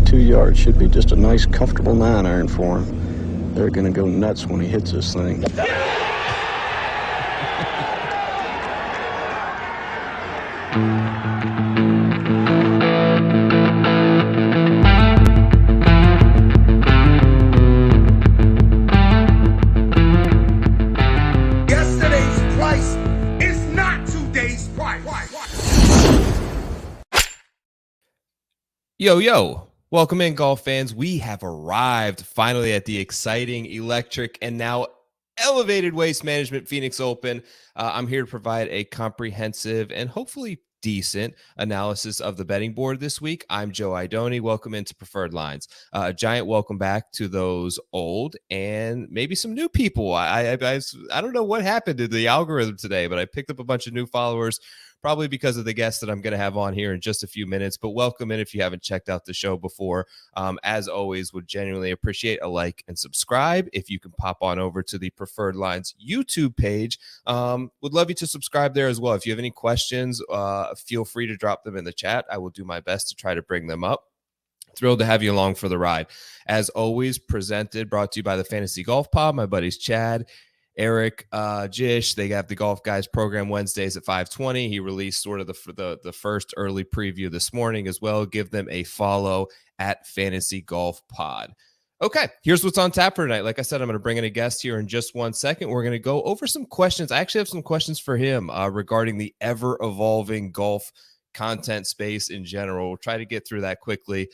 22 yards. Should be just a nice, comfortable 9-iron for him. They're going to go nuts when he hits this thing. Yesterday's price is not today's price. Yo, welcome in, golf fans. We have arrived finally at the exciting, electric, and now elevated Waste Management Phoenix Open. I'm here to provide a comprehensive and hopefully decent analysis of the betting board this week. I'm Joe Idoni. Welcome into Preferred Lines. A giant welcome back to those old and maybe some new people. I don't know what happened to the algorithm today, but I picked up a bunch of new followers, probably because of the guests that I'm going to have on here in just a few minutes. But welcome in if you haven't checked out the show before. As always, would genuinely appreciate a like and subscribe. If you can pop on over to the Preferred Lines YouTube page, would love you to subscribe there as well. If you have any questions, feel free to drop them in the chat. I will do my best to try to bring them up. Thrilled to have you along for the ride. As always, brought to you by the Fantasy Golf Pod, my buddies Chad, Eric, Jish. They have the Golf Guys program Wednesdays at 5:20. He released sort of the first early preview this morning as well. Give them a follow at Fantasy Golf Pod. Okay, here's what's on tap for tonight. Like I said, I'm going to bring in a guest here in just 1 second. We're going to go over some questions. I actually have some questions for him regarding the ever-evolving golf content space in general. We'll try to get through that quickly.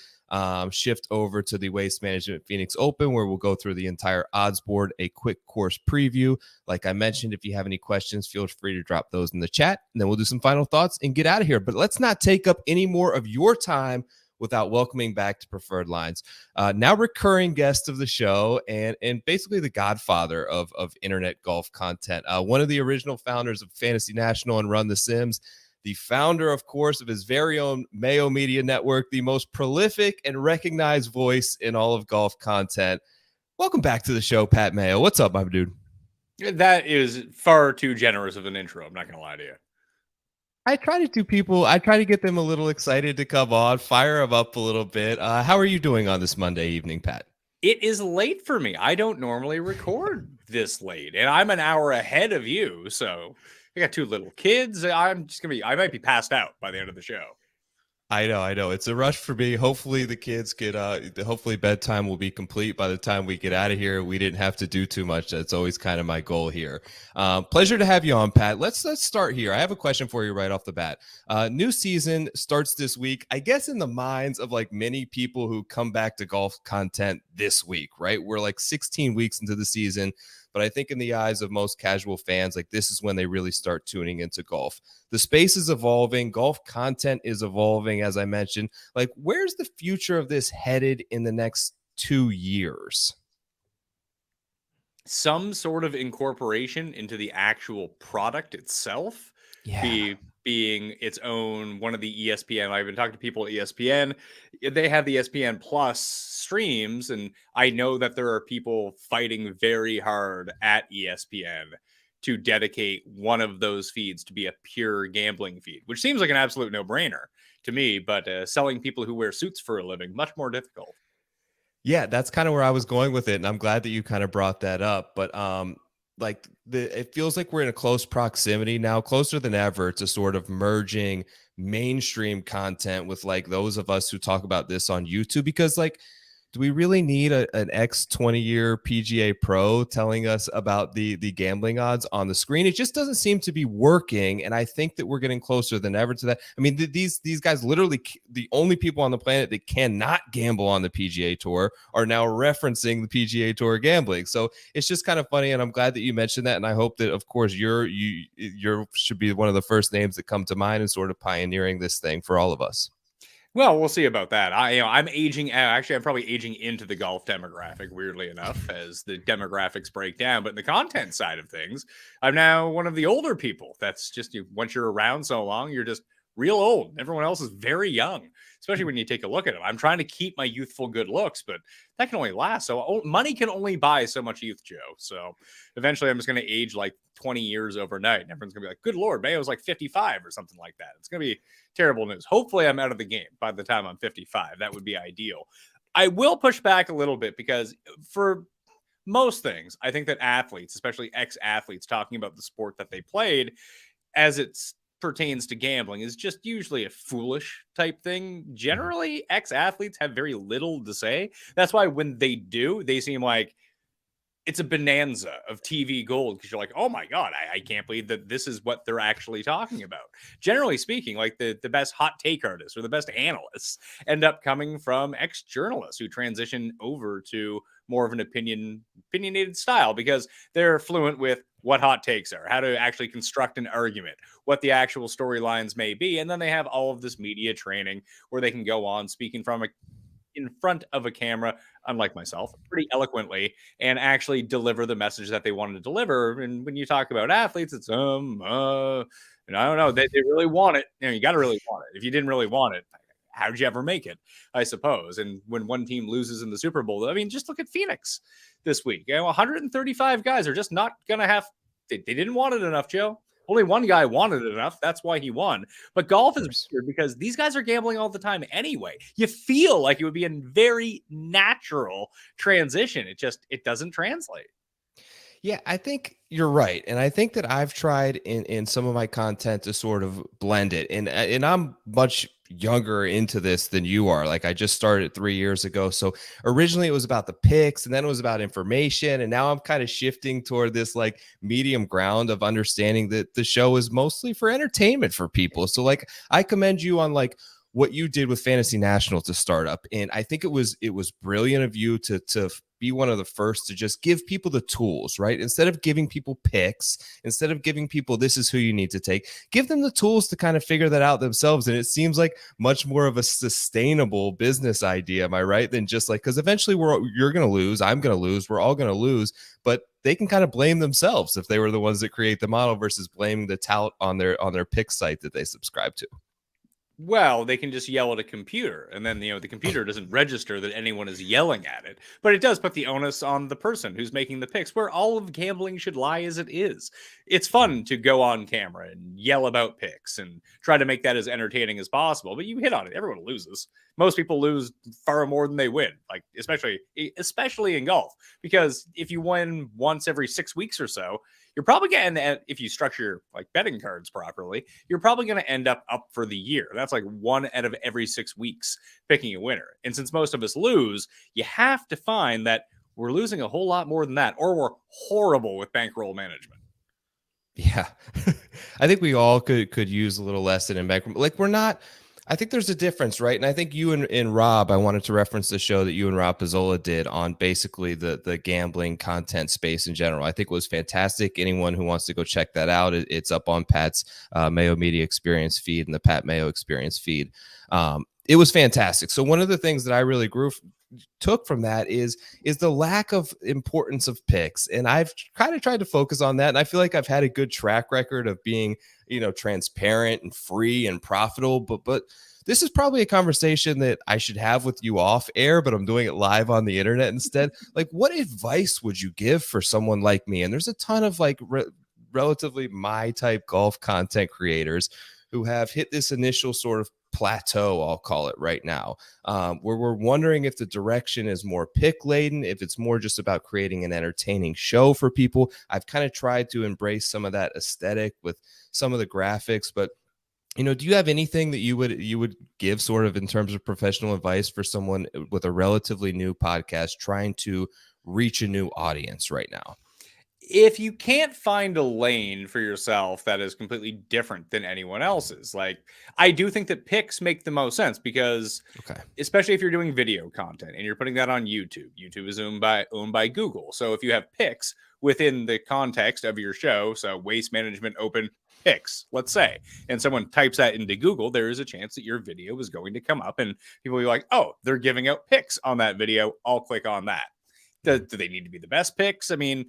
Shift over to the Waste Management Phoenix Open, where we'll go through the entire odds board, a quick course preview. Like I mentioned, if you have any questions, feel free to drop those in the chat, and then we'll do some final thoughts and get out of here. But let's not take up any more of your time without welcoming back to Preferred Lines, now recurring guest of the show and basically the godfather of internet golf content, one of the original founders of Fantasy National and Run the Sims, the founder, of course, of his very own Mayo Media Network, the most prolific and recognized voice in all of golf content. Welcome back to the show, Pat Mayo. What's up, my dude? That is far too generous of an intro. I'm not going to lie to you. I try to get them a little excited to come on, fire them up a little bit. How are you doing on this Monday evening, Pat? It is late for me. I don't normally record this late, and I'm an hour ahead of you, so I got two little kids. I might be passed out by the end of the show. I know. It's a rush for me. Hopefully the kids get, hopefully bedtime will be complete by the time we get out of here. We didn't have to do too much. That's always kind of my goal here. Pleasure to have you on, Pat. Let's start here. I have a question for you right off the bat. New season starts this week. I guess in the minds of like many people who come back to golf content this week, right? We're like 16 weeks into the season. But I think in the eyes of most casual fans, like this is when they really start tuning into golf. The space is evolving. Golf content is evolving, as I mentioned. Like, where's the future of this headed in the next 2 years? Some sort of incorporation into the actual product itself. Yeah. Being its own, one of the ESPN. I've been talking to people at ESPN. They have the ESPN Plus streams, and I know that there are people fighting very hard at ESPN to dedicate one of those feeds to be a pure gambling feed, which seems like an absolute no-brainer to me, but selling people who wear suits for a living, much more difficult. Yeah, that's kind of where I was going with it, and I'm glad that you kind of brought that up. But it feels like we're in a close proximity now, closer than ever, to sort of merging mainstream content with like those of us who talk about this on YouTube, because like, do we really need an ex 20-year PGA pro telling us about the gambling odds on the screen? It just doesn't seem to be working, and I think that we're getting closer than ever to that. I mean, these guys, literally the only people on the planet that cannot gamble on the PGA Tour, are now referencing the PGA Tour gambling. So it's just kind of funny, and I'm glad that you mentioned that, and I hope that, of course, you should be one of the first names that come to mind and sort of pioneering this thing for all of us. Well, we'll see about that. I'm aging. Actually, I'm probably aging into the golf demographic, weirdly enough, as the demographics break down. But in the content side of things, I'm now one of the older people. That's just once you're around so long, you're just real old. Everyone else is very young, especially when you take a look at them. I'm trying to keep my youthful good looks, but that can only last. So money can only buy so much youth, Joe. So eventually I'm just going to age like 20 years overnight. And everyone's going to be like, good Lord, Mayo's like 55 or something like that. It's going to be terrible news. Hopefully I'm out of the game by the time I'm 55. That would be ideal. I will push back a little bit because for most things, I think that athletes, especially ex-athletes, talking about the sport that they played as it pertains to gambling is just usually a foolish type thing. Generally, ex-athletes have very little to say. That's why when they do, they seem like it's a bonanza of TV gold because you're like, oh my God, I can't believe that this is what they're actually talking about. Generally speaking, like the best hot take artists or the best analysts end up coming from ex-journalists who transition over to more of an opinionated style because they're fluent with what hot takes are, how to actually construct an argument, what the actual storylines may be. And then they have all of this media training where they can go on speaking from in front of a camera, unlike myself, pretty eloquently and actually deliver the message that they wanted to deliver. And when you talk about athletes, it's and I don't know, they really want it. You got to really want it. If you didn't really want it, how did you ever make it? I suppose. And when one team loses in the Super Bowl, I mean, just look at Phoenix this week. 135 guys are just not gonna have. They didn't want it enough, Joe. Only one guy wanted it enough. That's why he won. But golf is weird because these guys are gambling all the time anyway. You feel like it would be a very natural transition. It doesn't translate. Yeah, I think you're right. And I think that I've tried in some of my content to sort of blend it. And I'm much younger into this than you are. Like I just started 3 years ago. So originally it was about the picks and then it was about information. And now I'm kind of shifting toward this like medium ground of understanding that the show is mostly for entertainment for people. So like I commend you on like what you did with Fantasy National to start up. And I think it was brilliant of you to be one of the first to just give people the tools, right? Instead of giving people picks, instead of giving people, this is who you need to take, give them the tools to kind of figure that out themselves. And it seems like much more of a sustainable business idea. Am I right? Than just like, because eventually you're going to lose. I'm going to lose. We're all going to lose, but they can kind of blame themselves if they were the ones that create the model versus blaming the tout on their pick site that they subscribe to. Well, they can just yell at a computer, and then the computer doesn't register that anyone is yelling at it. But it does put the onus on the person who's making the picks, where all of gambling should lie as it is. It's fun to go on camera and yell about picks and try to make that as entertaining as possible. But you hit on it. Everyone loses. Most people lose far more than they win, like especially in golf. Because if you win once every 6 weeks or so, you're probably going to, if you structure like betting cards properly, you're probably going to end up for the year. That's like 1 out of every 6 weeks picking a winner. And since most of us lose, you have to find that we're losing a whole lot more than that, or we're horrible with bankroll management. Yeah, I think we all could use a little lesson in bankroll. Like we're not. I think there's a difference, right? And I think you and Rob, I wanted to reference the show that you and Rob Pizzola did on basically the gambling content space in general. I think it was fantastic. Anyone who wants to go check that out, it's up on Pat's Mayo Media Experience feed and the Pat Mayo Experience feed. It was fantastic. So one of the things that I really took from that is the lack of importance of picks. And I've kind of tried to focus on that. And I feel like I've had a good track record of being, transparent and free and profitable. But this is probably a conversation that I should have with you off air, but I'm doing it live on the internet instead. Like, what advice would you give for someone like me? And there's a ton of like relatively my type golf content creators who have hit this initial sort of plateau, I'll call it right now, where we're wondering if the direction is more pick laden, if it's more just about creating an entertaining show for people. I've kind of tried to embrace some of that aesthetic with some of the graphics, but do you have anything that you would give sort of in terms of professional advice for someone with a relatively new podcast trying to reach a new audience right now? If you can't find a lane for yourself that is completely different than anyone else's, like I do think that picks make the most sense because especially if you're doing video content and you're putting that on YouTube is owned by Google. So if you have picks within the context of your show, so waste management open picks, let's say, and someone types that into Google, there is a chance that your video is going to come up and people will be like, oh, they're giving out picks on that video. I'll click on that. Do they need to be the best picks? I mean,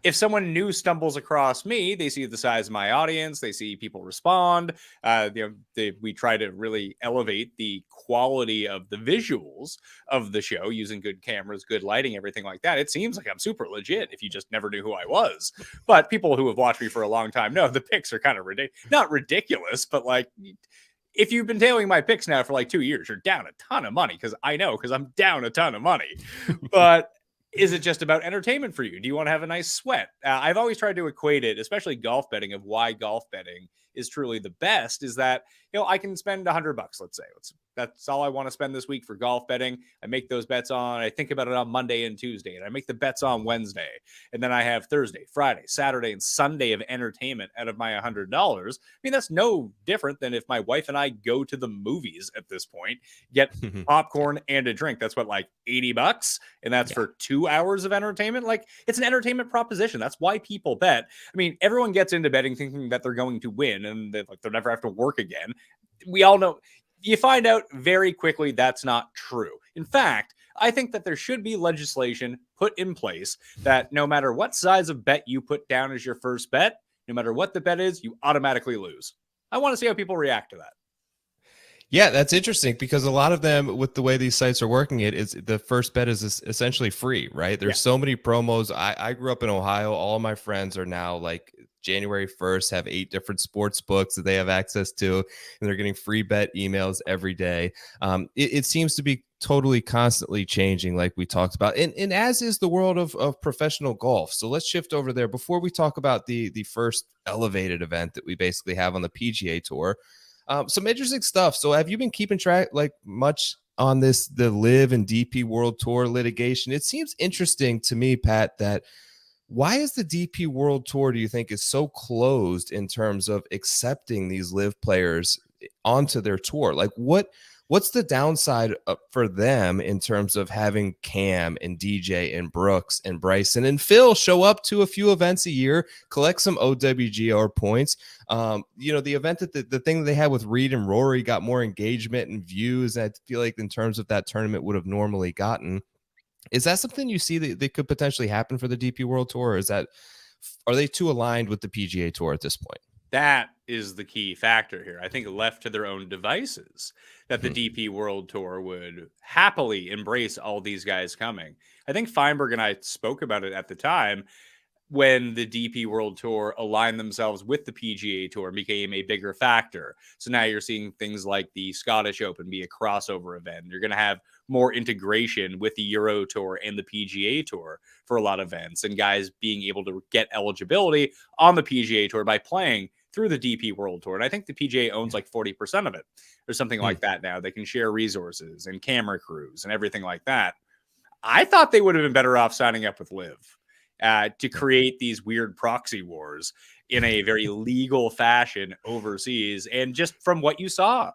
if someone new stumbles across me, they see the size of my audience, they see people respond. We try to really elevate the quality of the visuals of the show using good cameras, good lighting, everything like that. It seems like I'm super legit if you just never knew who I was. But people who have watched me for a long time know the pics are kind of not ridiculous, but like, if you've been tailing my picks now for like 2 years, you're down a ton of money, because I know, because I'm down a ton of money. But is it just about entertainment for you? Do you want to have a nice sweat? I've always tried to equate it, especially golf betting, of why golf betting is truly the best, is that, I can spend $100, let's say. That's all I want to spend this week for golf betting. I make those bets I think about it on Monday and Tuesday, and I make the bets on Wednesday. And then I have Thursday, Friday, Saturday, and Sunday of entertainment out of my $100. I mean, that's no different than if my wife and I go to the movies at this point, get popcorn and a drink. That's what, like $80? And that's for 2 hours of entertainment. Like, it's an entertainment proposition. That's why people bet. I mean, everyone gets into betting thinking that they're going to win and that, like, they'll never have to work again. We all know, you find out very quickly that's not true. In fact, I think that there should be legislation put in place that no matter what size of bet you put down as your first bet, no matter what the bet is, you automatically lose. I want to see how people react to that. Yeah, that's interesting, because a lot of them, with the way these sites are working, is the first bet is essentially free, right? There's so many promos. I grew up in Ohio. All of my friends are now, like, January 1st, have 8 different sports books that they have access to, and they're getting free bet emails every day. It seems to be totally constantly changing, like we talked about, and as is the world of professional golf. So let's shift over there before we talk about the first elevated event that we basically have on the PGA Tour. Some interesting stuff. So have you been keeping track, like, much on the LIV and DP World Tour litigation? It seems interesting to me, Pat, that why is the DP World Tour, do you think, is so closed in terms of accepting these LIV players onto their tour? Like, what's the downside for them in terms of having Cam and DJ and Brooks and Bryson and Phil show up to a few events a year, collect some OWGR points? The event that the thing that they had with Reed and Rory got more engagement and views, I feel like, in terms of that tournament would have normally gotten. Is that something you see that could potentially happen for the DP World Tour? Or are they too aligned with the PGA Tour at this point? That is the key factor here. I think, left to their own devices, that the DP World Tour would happily embrace all these guys coming. I think Feinberg and I spoke about it at the time when the DP World Tour aligned themselves with the PGA Tour and became a bigger factor. So now you're seeing things like the Scottish Open be a crossover event. You're going to have more integration with the Euro Tour and the PGA Tour for a lot of events, and guys being able to get eligibility on the PGA Tour by playing through the DP World Tour. And I think the PGA owns like 40% of it or something like that now. They can share resources and camera crews and everything like that. I thought they would have been better off signing up with LIV to create these weird proxy wars in a very legal fashion overseas. And just from what you saw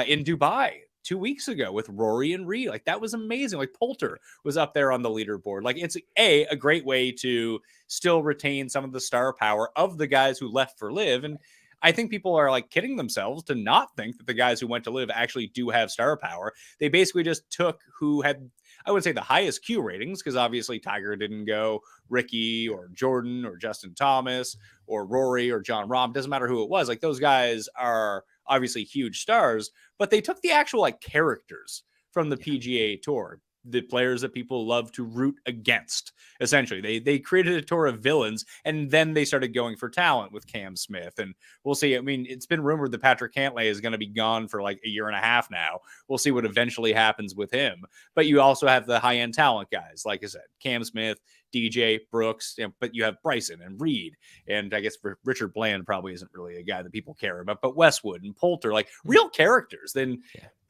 in Dubai 2 weeks ago with Rory and Reed, like, that was amazing. Like, Poulter was up there on the leaderboard. Like, it's a great way to still retain some of the star power of the guys who left for LIV. And I think people are, like, kidding themselves to not think that the guys who went to LIV actually do have star power. They basically just took who had, I would say, the highest Q ratings, because obviously Tiger didn't go, Ricky or Jordan or Justin Thomas or Rory or John Rahm, doesn't matter who it was. Like, those guys are obviously huge stars, but they took the actual, like, characters from the PGA Tour, the players that people love to root against. Essentially, they created a tour of villains, and then they started going for talent with Cam Smith. And we'll see. I mean, it's been rumored that Patrick Cantlay is going to be gone for like a year and a half now. We'll see what eventually happens with him. But you also have the high-end talent guys, like I said, Cam Smith, DJ, Brooks, but you have Bryson and Reed, and I guess Richard Bland probably isn't really a guy that people care about, but Westwood and Poulter, like real characters. Then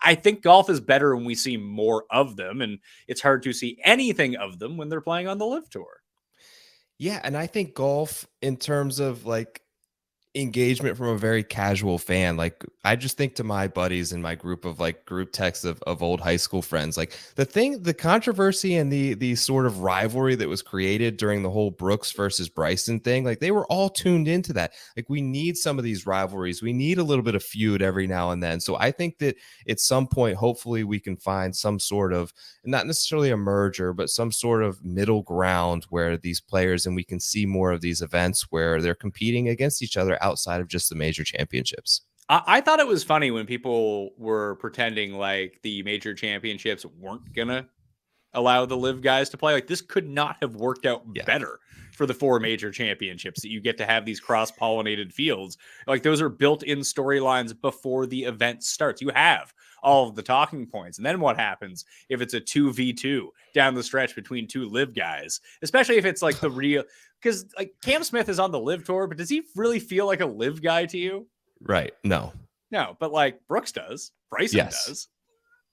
I think golf is better when we see more of them, and it's hard to see anything of them when they're playing on the LIV Tour. Yeah, and I think golf, in terms of, like, engagement from a very casual fan. Like, I just think to my buddies in my group of like group texts of old high school friends, like the controversy and the sort of rivalry that was created during the whole Brooks versus Bryson thing, like they were all tuned into that. Like, we need some of these rivalries. We need a little bit of feud every now and then. So I think that at some point, hopefully we can find some sort of, not necessarily a merger, but some sort of middle ground where these players, and we can see more of these events where they're competing against each other outside of just the major championships. I thought it was funny when people were pretending like the major championships weren't gonna allow the live guys to play. Like, this could not have worked out better for the 4 major championships, that you get to have these cross-pollinated fields. Like, those are built-in storylines before the event starts. You have all of the talking points. And then what happens if it's a 2v2 down the stretch between 2 live guys, especially if it's like the real, because like Cam Smith is on the live tour, but does he really feel like a live guy to you? Right. No, but like Brooks does, Bryson does.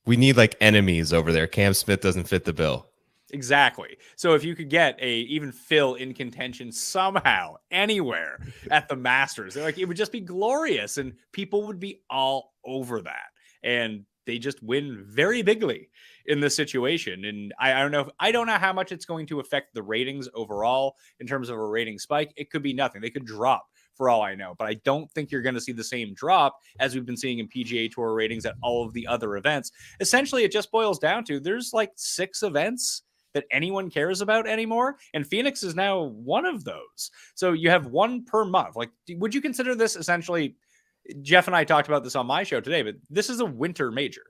We need like enemies over there. Cam Smith doesn't fit the bill. Exactly. So if you could get even Phil in contention somehow, anywhere at the Masters, like, it would just be glorious, and people would be all over that. And they just win very bigly in this situation. And I don't know how much it's going to affect the ratings overall in terms of a rating spike. It could be nothing. They could drop for all I know, but I don't think you're going to see the same drop as we've been seeing in PGA Tour ratings at all of the other events. Essentially, it just boils down to there's like 6 events that anyone cares about anymore, and Phoenix is now one of those. So you have 1 per month. Like, would you consider this essentially? Jeff and I talked about this on my show today, but this is a winter major.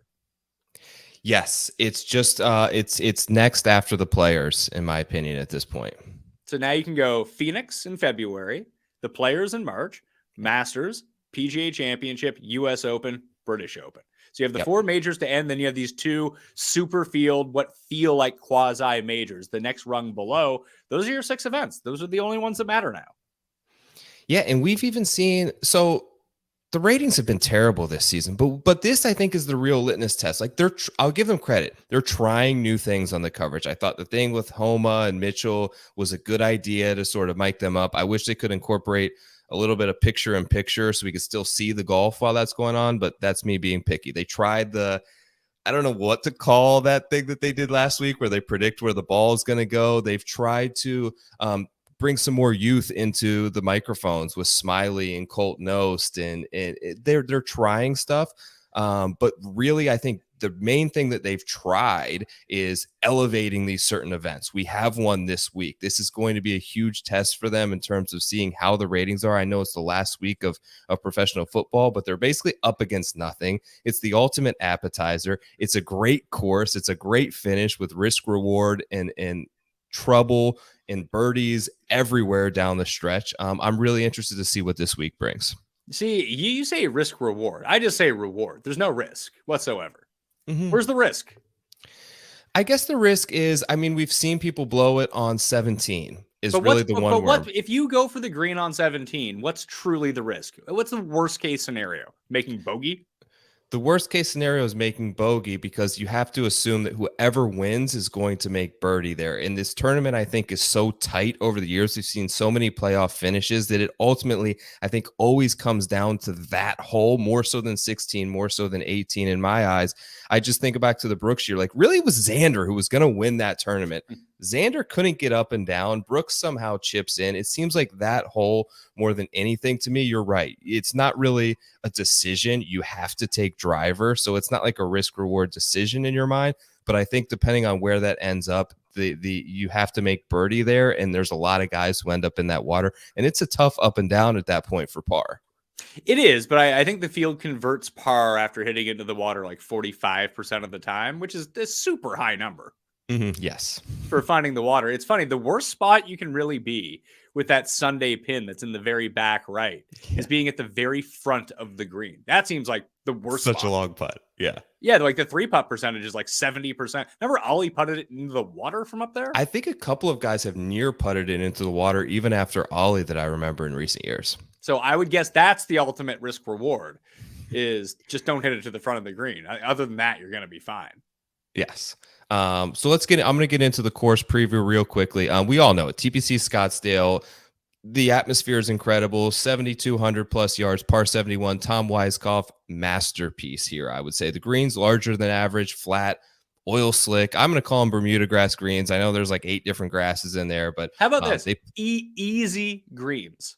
Yes, it's just it's next after the Players, in my opinion, at this point. So now you can go Phoenix in February, the Players in March, Masters, PGA Championship, US Open, British Open. So you have the 4 majors to end. Then you have these 2 super field, what feel like quasi majors, the next rung below. Those are your 6 events. Those are the only ones that matter now. Yeah. And we've even seen, so the ratings have been terrible this season, but this, I think, is the real litmus test. Like, I'll give them credit. They're trying new things on the coverage. I thought the thing with Homa and Mitchell was a good idea to sort of mic them up. I wish they could incorporate a little bit of picture in picture so we could still see the golf while that's going on, but that's me being picky. They tried I don't know what to call that thing that they did last week where they predict where the ball is going to go. They've tried to bring some more youth into the microphones with Smiley and Colt Knost, and they're trying stuff. But really, I think the main thing that they've tried is elevating these certain events. We have one this week. This is going to be a huge test for them in terms of seeing how the ratings are. I know it's the last week of professional football, but they're basically up against nothing. It's the ultimate appetizer. It's a great course. It's a great finish with risk reward and trouble and birdies everywhere down the stretch. I'm really interested to see what this week brings. See, you say risk reward. I just say reward. There's no risk whatsoever. Mm-hmm. Where's the risk? I guess the risk is, I mean, we've seen people blow it on 17 is really the one. But if you go for the green on 17, what's truly the risk? What's the worst case scenario? Making bogey? The worst case scenario is making bogey, because you have to assume that whoever wins is going to make birdie there. And this tournament, I think, is so tight over the years. We've seen so many playoff finishes that it ultimately, I think, always comes down to that hole, more so than 16, more so than 18 in my eyes. I just think back to the Brooks year. Like, really, it was Xander who was going to win that tournament. Xander couldn't get up and down. Brooks somehow chips in. It seems like that hole more than anything to me. You're right. It's not really a decision. You have to take driver. So it's not like a risk reward decision in your mind. But I think depending on where that ends up, you have to make birdie there. And there's a lot of guys who end up in that water. And it's a tough up and down at that point for par. It is, but I think the field converts par after hitting into the water like 45% of the time, which is a super high number. Mm-hmm. Yes. For finding the water. It's funny. The worst spot you can really be with that Sunday pin that's in the very back right is being at the very front of the green. That seems like the worst Such spot. a long putt. Yeah. Yeah, like the 3-putt percentage is like 70%. Remember Ollie putted it into the water from up there? I think a couple of guys have near putted it into the water even after Ollie that I remember in recent years. So I would guess that's the ultimate risk reward, is just don't hit it to the front of the green. Other than that, you're going to be fine. Yes. So I'm going to get into the course preview real quickly. We all know it. TPC Scottsdale, The atmosphere is incredible. 7,200 plus yards, par 71. Tom Weiskopf, masterpiece here, I would say. The green's larger than average, flat, oil slick. I'm going to call them Bermuda grass greens. I know there's like 8 different grasses in there, but How about this? they Easy greens.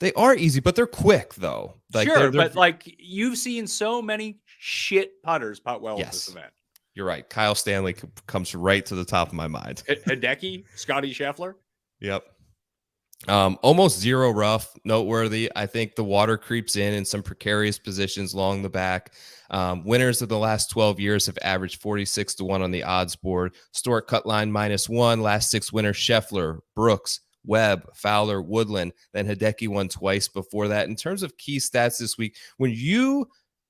they are easy, but they're quick though. Like Sure, they're but like you've seen so many shit putters putt well at this event. You're right. Kyle Stanley comes right to the top of my mind. Hideki, Scotty Scheffler. Yep. Almost zero rough, noteworthy. I think the water creeps in some precarious positions along the back. Winners of the last 12 years have averaged 46-1 on the odds board. Historic cut line -1. Last 6 winners: Scheffler, Brooks, Webb, Fowler, Woodland. Then Hideki won twice before that. In terms of key stats this week, when you,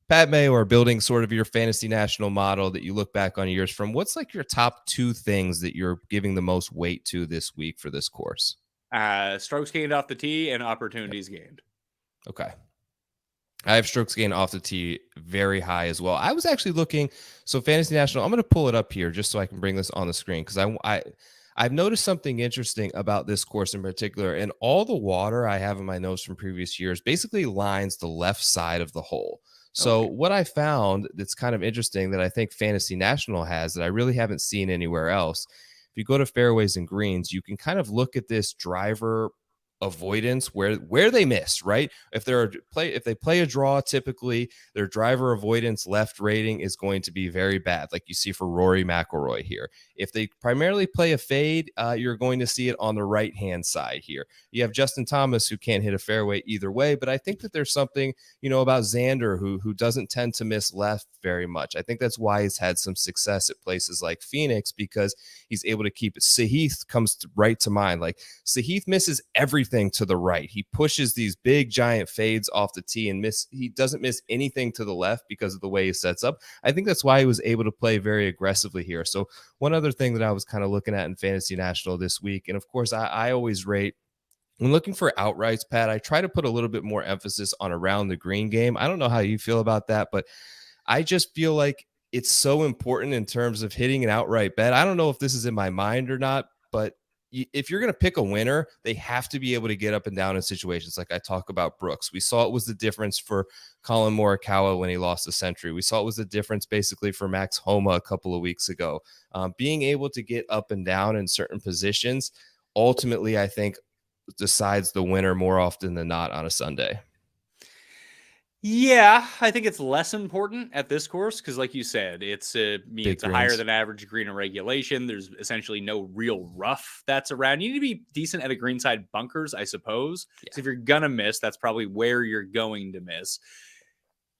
Pat Mayo, are building sort of your fantasy national model that you look back on years from, what's like your top 2 things that you're giving the most weight to this week for this course? Strokes gained off the tee and opportunities gained. Okay. I have strokes gained off the tee very high as well. I was actually looking, so Fantasy National, I'm going to pull it up here just so I can bring this on the screen, because I've noticed something interesting about this course in particular, and all the water I have in my notes from previous years basically lines the left side of the hole. So what I found that's kind of interesting that I think Fantasy National has that I really haven't seen anywhere else, if you go to fairways and greens, you can kind of look at this driver avoidance where they miss, right? If they play a draw, typically their driver avoidance left rating is going to be very bad, like you see for Rory McIlroy here. If they primarily play a fade, you're going to see it on the right hand side here. You have Justin Thomas, who can't hit a fairway either way, but I think that there's something about Xander who doesn't tend to miss left very much. I think that's why he's had some success at places like Phoenix, because he's able to keep it. Sahith comes right to mind. Like Sahith misses everything to the right. He pushes these big giant fades off the tee and he doesn't miss anything to the left because of the way he sets up. I think that's why he was able to play very aggressively here. So one other thing that I was kind of looking at in Fantasy National this week, and of course I always rate, when looking for outrights, Pat, I try to put a little bit more emphasis on around the green game. I don't know how you feel about that, but I just feel like it's so important in terms of hitting an outright bet. I don't know if this is in my mind or not, but if you're going to pick a winner, they have to be able to get up and down in situations like I talk about Brooks. We saw it was the difference for Colin Morikawa when he lost the Century. We saw it was the difference basically for Max Homa a couple of weeks ago. Being able to get up and down in certain positions, ultimately, I think, decides the winner more often than not on a Sunday. Yeah, I think it's less important at this course because, like you said, it's a higher than average green in regulation. There's essentially no real rough that's around. You need to be decent at a greenside bunkers, I suppose. Yeah. So if you're gonna miss, that's probably where you're going to miss.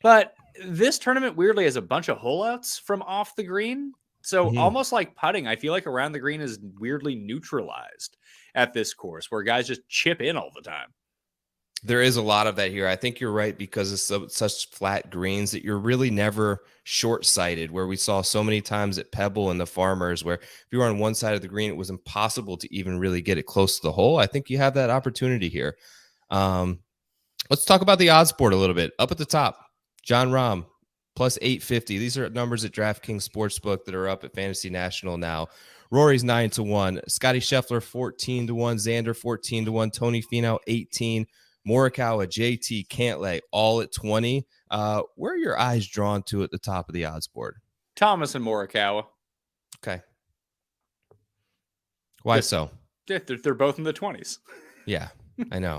But this tournament weirdly has a bunch of holeouts from off the green. So almost like putting, I feel like around the green is weirdly neutralized at this course, where guys just chip in all the time. There is a lot of that here. I think you're right, because it's such flat greens that you're really never short-sighted, where we saw so many times at Pebble and the Farmers, where if you were on one side of the green, it was impossible to even really get it close to the hole. I think you have that opportunity here. Let's talk about the odds board a little bit. Up at the top, John Rahm, plus 850. These are numbers at DraftKings Sportsbook that are up at Fantasy National now. Rory's 9-1. Scotty Scheffler, 14-1. Xander, 14-1. Tony Finau, 18. Morikawa, JT, Cantlay, all at 20. Where are your eyes drawn to at the top of the odds board? Thomas and Morikawa. Okay. Why so? They're both in the 20s. Yeah, I know.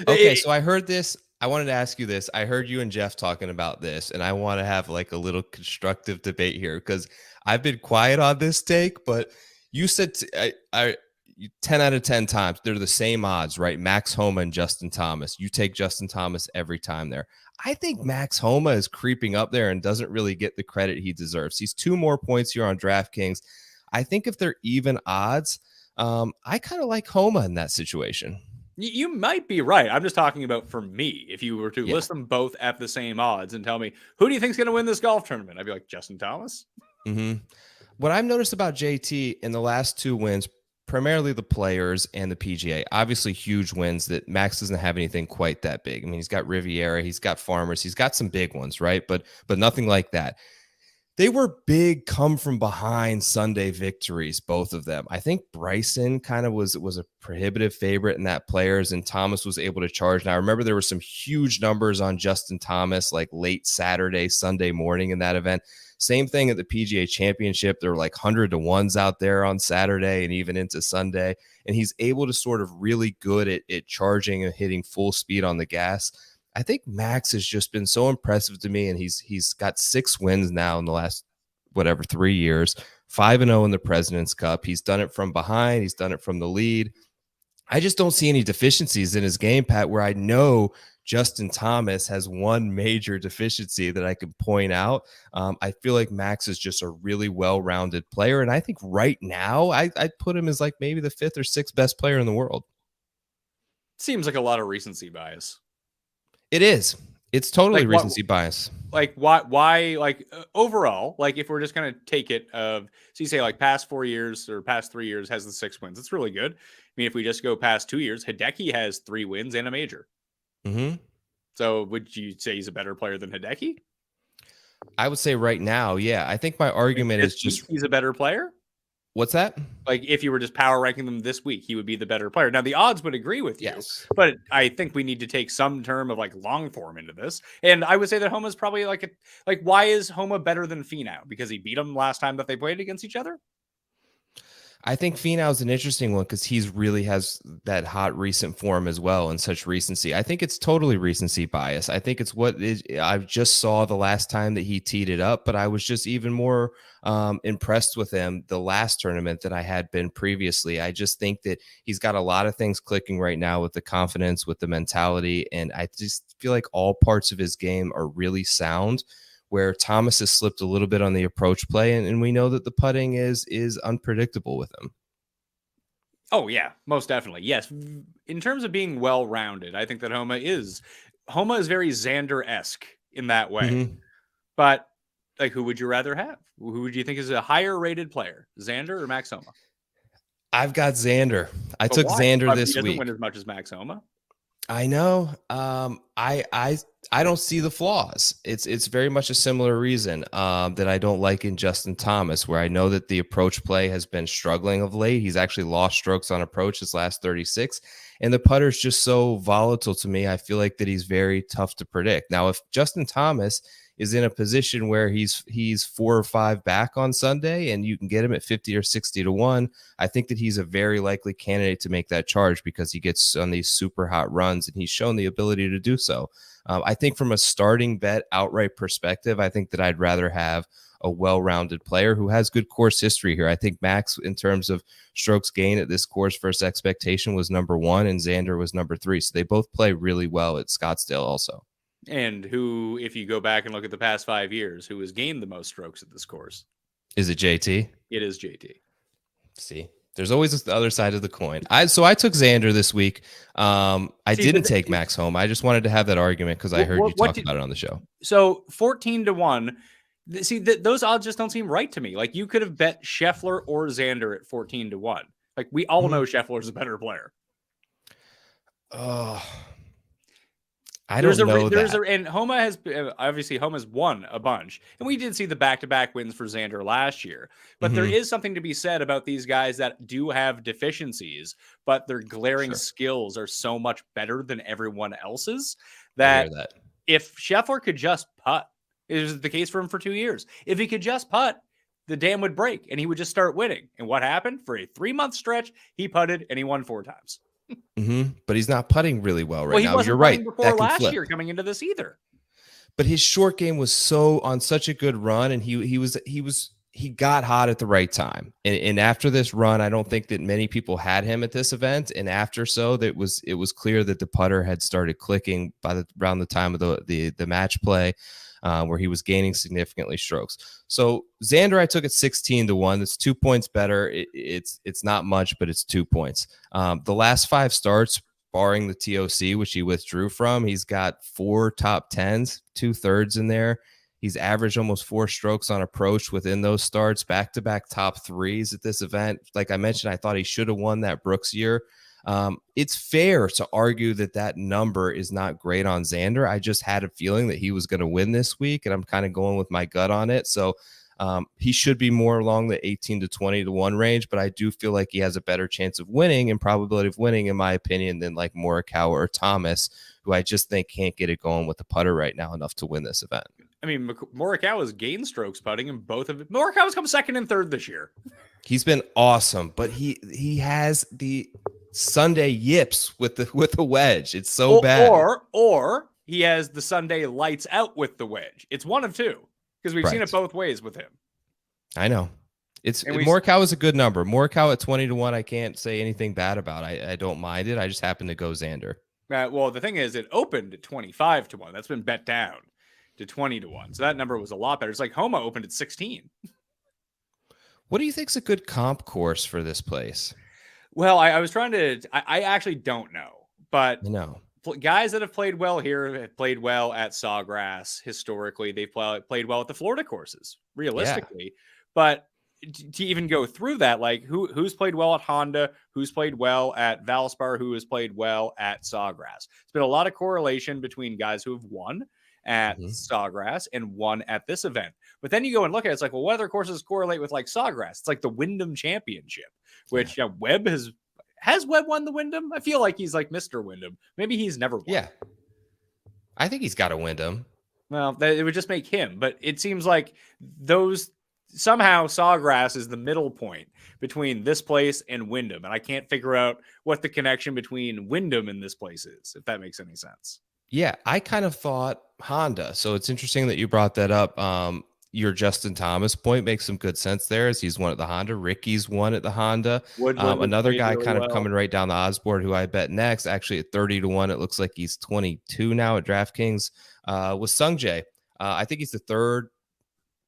Okay, so I heard this. I wanted to ask you this. I heard you and Jeff talking about this, and I want to have like a little constructive debate here, because I've been quiet on this take, but you said 10 out of 10 times they're the same odds, right? Max Homa and Justin Thomas. You take Justin Thomas every time there. I think Max Homa is creeping up there and doesn't really get the credit he deserves. He's 2 more points here on DraftKings. I think if they're even odds, I kind of like Homa in that situation. You might be right. I'm just talking about for me. If you were to list them both at the same odds and tell me, who do you think is going to win this golf tournament? I'd be like, Justin Thomas. What I've noticed about JT in the last 2 wins, primarily the Players and the PGA, obviously huge wins that Max doesn't have anything quite that big. I mean, he's got Riviera, he's got Farmers, he's got some big ones, right? But nothing like that. They were big come from behind Sunday victories, both of them. I think Bryson kind of was a prohibitive favorite in that Players, and Thomas was able to charge. Now, I remember there were some huge numbers on Justin Thomas, like late Saturday, Sunday morning in that event. Same thing at the PGA Championship. There were like 100 to 1s out there on Saturday and even into Sunday. And he's able to sort of really good at charging and hitting full speed on the gas. I think Max has just been so impressive to me, and he's got 6 wins now in the last 3 years, 5-0 in the President's Cup. He's done it from behind. He's done it from the lead. I just don't see any deficiencies in his game, Pat, where I know Justin Thomas has one major deficiency that I could point out. I feel like Max is just a really well-rounded player, and I think right now I'd put him as like maybe the 5th or 6th best player in the world. Seems like a lot of recency bias. It is. It's totally Like, recency bias. Like why like overall, like if we're just going to take it so you say like past 4 years or past 3 years has the 6 wins. It's really good. I mean, if we just go past 2 years, Hideki has 3 wins and a major. Mm-hmm. So would you say he's a better player than Hideki? I would say right now, yeah. I think my argument is just he's a better player. What's that? Like if you were just power ranking them this week, he would be the better player. Now the odds would agree with you, yes, but I think we need to take some term of like long form into this. And I would say that Homa's probably like why is Homa better than Finau? Because he beat him last time that they played against each other. I think Finau is an interesting one because he's really has that hot recent form as well and such recency. I think it's totally recency bias. I think it's what I just saw the last time that he teed it up, but I was just even more impressed with him the last tournament than I had been previously. I just think that he's got a lot of things clicking right now with the confidence, with the mentality, and I just feel like all parts of his game are really sound. Where Thomas has slipped a little bit on the approach play, and we know that the putting is unpredictable with him. Oh yeah, most definitely. Yes, in terms of being well-rounded, I think that Homa is very Xander-esque in that way. Mm-hmm. But like, who would you rather have? Who would you think is a higher-rated player, Xander or Max Homa? I've got Xander. I took Xander this week. He doesn't win as much as Max Homa. I know. I don't see the flaws. It's very much a similar reason that I don't like in Justin Thomas, where I know that the approach play has been struggling of late. He's actually lost strokes on approach his last 36, and the putter's just so volatile to me. I feel like that he's very tough to predict. Now, if Justin Thomas is in a position where he's 4 or 5 back on Sunday and you can get him at 50 or 60 to 1, I think that he's a very likely candidate to make that charge because he gets on these super hot runs and he's shown the ability to do so. I think from a starting bet outright perspective, I think that I'd rather have a well-rounded player who has good course history here. I think Max, in terms of strokes gained at this course versus expectation, was number 1 and Xander was number 3. So they both play really well at Scottsdale also. And who, if you go back and look at the past 5 years, who has gained the most strokes at this course? Is it JT? It is JT. See, there's always the other side of the coin. So I took Xander this week. I didn't take Max Homa. I just wanted to have that argument because I heard you talk about it on the show. So 14 to 1. See, those odds just don't seem right to me. Like you could have bet Scheffler or Xander at 14 to 1. Like we all know Scheffler's a better player. Oh. I don't know that. And Homa has obviously Homa's won a bunch, and we did see the back-to-back wins for Xander last year. But there is something to be said about these guys that do have deficiencies, but their glaring skills are so much better than everyone else's that if Scheffler could just putt, it was the case for him for 2 years. If he could just putt, the dam would break and he would just start winning. And what happened? For a 3-month stretch, he putted and he won 4 times. But he's not putting really well now. He wasn't You're right. Before last year coming into this either. But his short game was on such a good run, and he got hot at the right time. And after this run, I don't think that many people had him at this event. And after it was clear that the putter had started clicking around the time of the match play. Where he was gaining significantly strokes. So Xander, I took at 16 to 1. That's 2 points better. It's not much, but it's 2 points. The last 5 starts, barring the TOC, which he withdrew from, he's got 4 top 10s, 2/3 in there. He's averaged almost 4 strokes on approach within those starts, back-to-back top 3s at this event. Like I mentioned, I thought he should have won that Brooks year. It's fair to argue that number is not great on Xander. I just had a feeling that he was going to win this week, and I'm kind of going with my gut on it. So He should be more along the 18 to 20 to 1 range, but I do feel like he has a better chance of winning and probability of winning, in my opinion, than like Morikawa or Thomas, who I just think can't get it going with the putter right now enough to win this event. I mean, Morikawa's gain strokes putting in both of it. Morikawa's come second and third this year. He's been awesome, but he has the Sunday yips with the wedge. It's so bad. Or he has the Sunday lights out with the wedge. It's one of two, because we've seen it both ways with him. I know. Morikawa is a good number. Morikawa at 20 to 1, I can't say anything bad about. I don't mind it. I just happen to go Xander. Well, the thing is, it opened at 25 to 1. That's been bet down to 20 to 1. So that number was a lot better. It's like Homa opened at 16. What do you think's a good comp course for this place? Well, I was trying to, I actually don't know, but no. Guys that have played well here have played well at Sawgrass. Historically, they've played well at the Florida courses, realistically. Yeah. But to even go through that, like who's played well at Honda, who's played well at Valspar, who has played well at Sawgrass. It's been a lot of correlation between guys who have won at Sawgrass and won at this event. But then you go and look at it, it's like, well, what other courses correlate with like Sawgrass? It's like the Wyndham Championship, which Webb has Webb won the Wyndham? I feel like he's like Mr. Wyndham. Maybe he's never won. Yeah. I think he's got a Wyndham. Well, it would just make him. But it seems like somehow Sawgrass is the middle point between this place and Wyndham. And I can't figure out what the connection between Wyndham and this place is, if that makes any sense. Yeah, I kind of thought Honda. So it's interesting that you brought that up. Your Justin Thomas point makes some good sense there, as he's won at the Honda. Ricky's won at the Honda. Another guy really kind of coming right down the odds board who I bet next, actually at 30 to 1. It looks like he's 22 now at DraftKings, was Sungjae. I think he's the third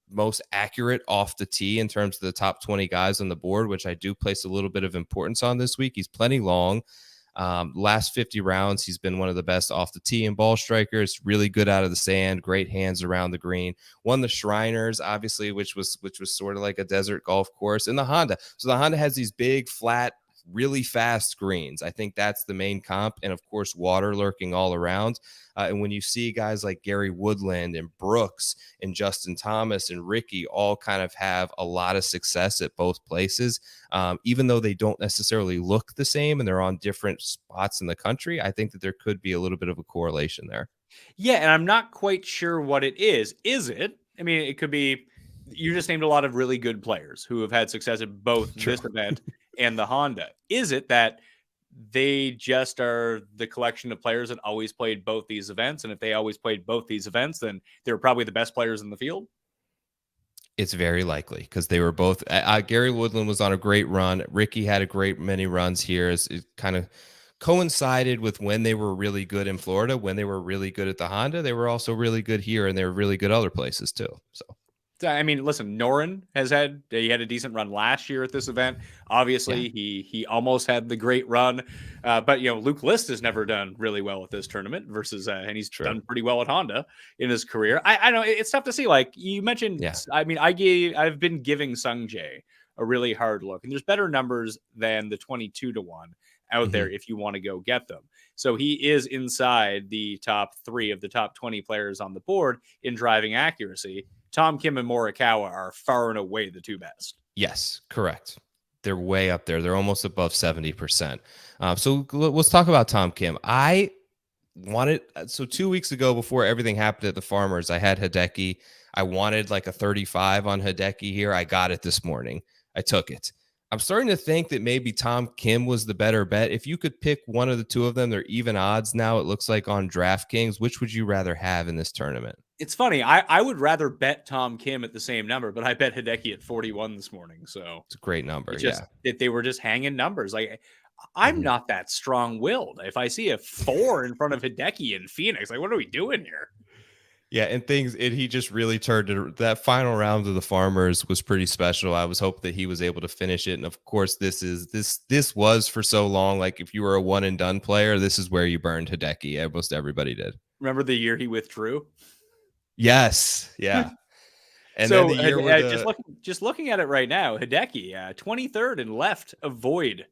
most accurate off the tee in terms of the top 20 guys on the board, which I do place a little bit of importance on this week. He's plenty long. Last 50 rounds, he's been one of the best off the tee and ball strikers, really good out of the sand, great hands around the green. Won the Shriners, obviously, which was sort of like a desert golf course, and the Honda. So the Honda has these big, flat, really fast greens. I think that's the main comp, and of course, water lurking all around. And when you see guys like Gary Woodland and Brooks and Justin Thomas and Ricky all kind of have a lot of success at both places, even though they don't necessarily look the same and they're on different spots in the country, I think that there could be a little bit of a correlation there. Yeah, and I'm not quite sure what it is. Is it? I mean, it could be, you just named a lot of really good players who have had success at both this event and the Honda. Is it that they just are the collection of players that always played both these events? And if they always played both these events, then they were probably the best players in the field? It's very likely, because they were both. Gary Woodland was on a great run. Ricky had a great many runs here. It kind of coincided with when they were really good in Florida. When they were really good at the Honda, they were also really good here, and they were really good other places too. So. I mean, listen, Noren had a decent run last year at this event. Obviously, he almost had the great run. But, Luke List has never done really well at this tournament versus, and he's done pretty well at Honda in his career. I know it's tough to see. Like you mentioned, I mean, I've been giving Sungjae a really hard look, and there's better numbers than the 22 to 1 out there if you want to go get them. So he is inside the top 3 of the top 20 players on the board in driving accuracy. Tom Kim and Morikawa are far and away the two best. Yes, correct. They're way up there. They're almost above 70%. So let's talk about Tom Kim. So 2 weeks ago, before everything happened at the Farmers, I had Hideki. I wanted like a 35 on Hideki here. I got it this morning. I took it. I'm starting to think that maybe Tom Kim was the better bet. If you could pick one of the two of them, they're even odds now, it looks like, on DraftKings. Which would you rather have in this tournament? It's funny. I would rather bet Tom Kim at the same number, but I bet Hideki at 41 this morning. So it's a great number. They were just hanging numbers. Like, I'm not that strong-willed. If I see a 4 in front of Hideki in Phoenix, like, what are we doing here? Yeah, and he just really turned it. That final round of the Farmers was pretty special. I was hoping that he was able to finish it. And of course, this was for so long. Like, if you were a one and done player, this is where you burned Hideki. Almost everybody did. Remember the year he withdrew? Yes. Yeah. And so then the year just looking at it right now, Hideki, 23rd and left avoid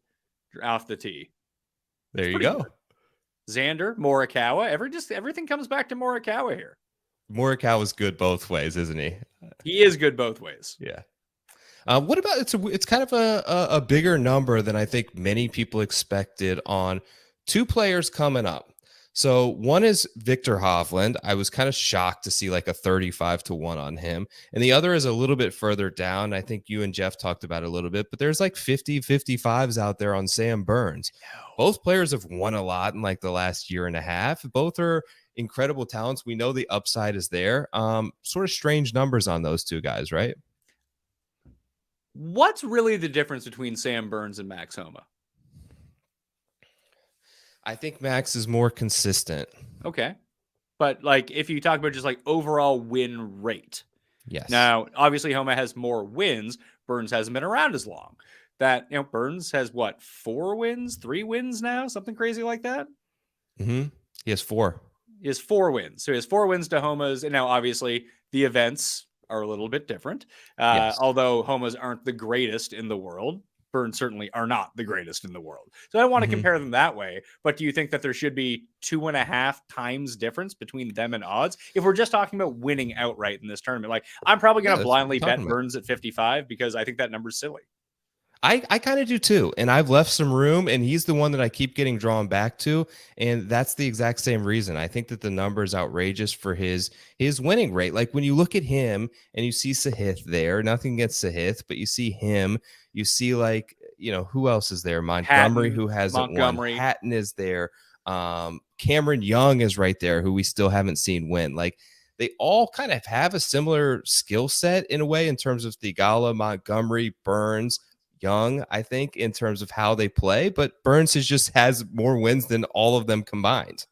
off the tee. There you go. Good. Xander, Morikawa, everything comes back to Morikawa here. Morikawa is good both ways, isn't he? He is good both ways. Yeah. What about it's kind of a bigger number than I think many people expected on two players coming up. So one is Victor Hovland. I was kind of shocked to see like a 35-1 on him. And the other is a little bit further down. I think you and Jeff talked about it a little bit, but there's like 50-55s out there on Sam Burns. Both players have won a lot in like the last year and a half. Both are incredible talents. We know the upside is there. Sort of strange numbers on those two guys, right? What's really the difference between Sam Burns and Max Homa? I think Max is more consistent. Okay. But like if you talk about just like overall win rate. Yes. Now, obviously Homa has more wins. Burns hasn't been around as long. That, Burns has what, 4 wins, 3 wins now? Something crazy like that? Mm-hmm. He has 4. He has 4 wins. So he has 4 wins to Homa's. And now obviously the events are a little bit different. Yes. Although Homa's aren't the greatest in the world, Burns certainly are not the greatest in the world. So I don't want to compare them that way. But do you think that there should be 2.5 times difference between them and odds? If we're just talking about winning outright in this tournament, like I'm probably going to blindly bet Burns at 55 because I think that number's silly. I kind of do too. And I've left some room, and he's the one that I keep getting drawn back to. And that's the exact same reason. I think that the number is outrageous for his winning rate. Like when you look at him and you see Sahith there, nothing against Sahith, but you see him, you see like, who else is there? Montgomery, who hasn't won. Hatton is there. Cameron Young is right there, who we still haven't seen win. Like they all kind of have a similar skill set in a way in terms of Theegala, Montgomery, Burns, Young, I think, in terms of how they play, but Burns just has more wins than all of them combined.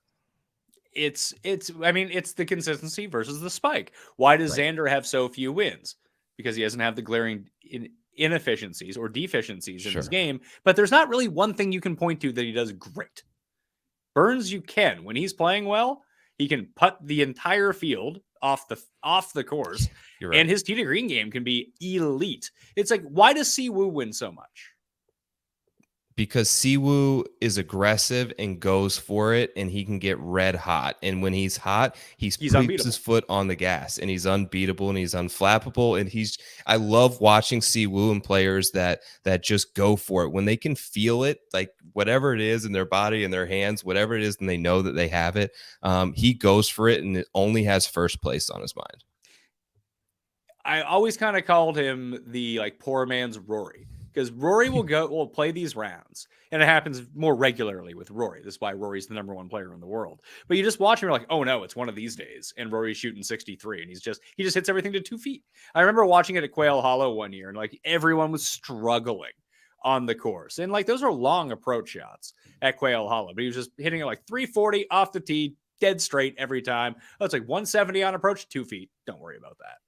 It's the consistency versus the spike. Why does Xander have so few wins? Because he doesn't have the glaring inefficiencies or deficiencies in his game, but there's not really one thing you can point to that he does great. Burns, you can. When he's playing well, he can putt the entire field off the course. Right. And his tee to green game can be elite. It's like, why does Siwoo win so much? Because Siwoo is aggressive and goes for it, and he can get red hot. And when he's hot, he keeps his foot on the gas, and he's unbeatable and he's unflappable. And I love watching Siwoo and players that just go for it when they can feel it, like whatever it is in their body and their hands, whatever it is, and they know that they have it. He goes for it, and it only has first place on his mind. I always kind of called him the like poor man's Rory, because Rory will play these rounds, and it happens more regularly with Rory. This is why Rory's the number 1 player in the world. But you just watch him, you're like, oh no, it's one of these days, and Rory's shooting 63, and he just hits everything to 2 feet. I remember watching it at Quail Hollow one year, and like everyone was struggling on the course, and like those are long approach shots at Quail Hollow, but he was just hitting it like 340 off the tee, dead straight every time. Oh, it's like 170 on approach, 2 feet. Don't worry about that.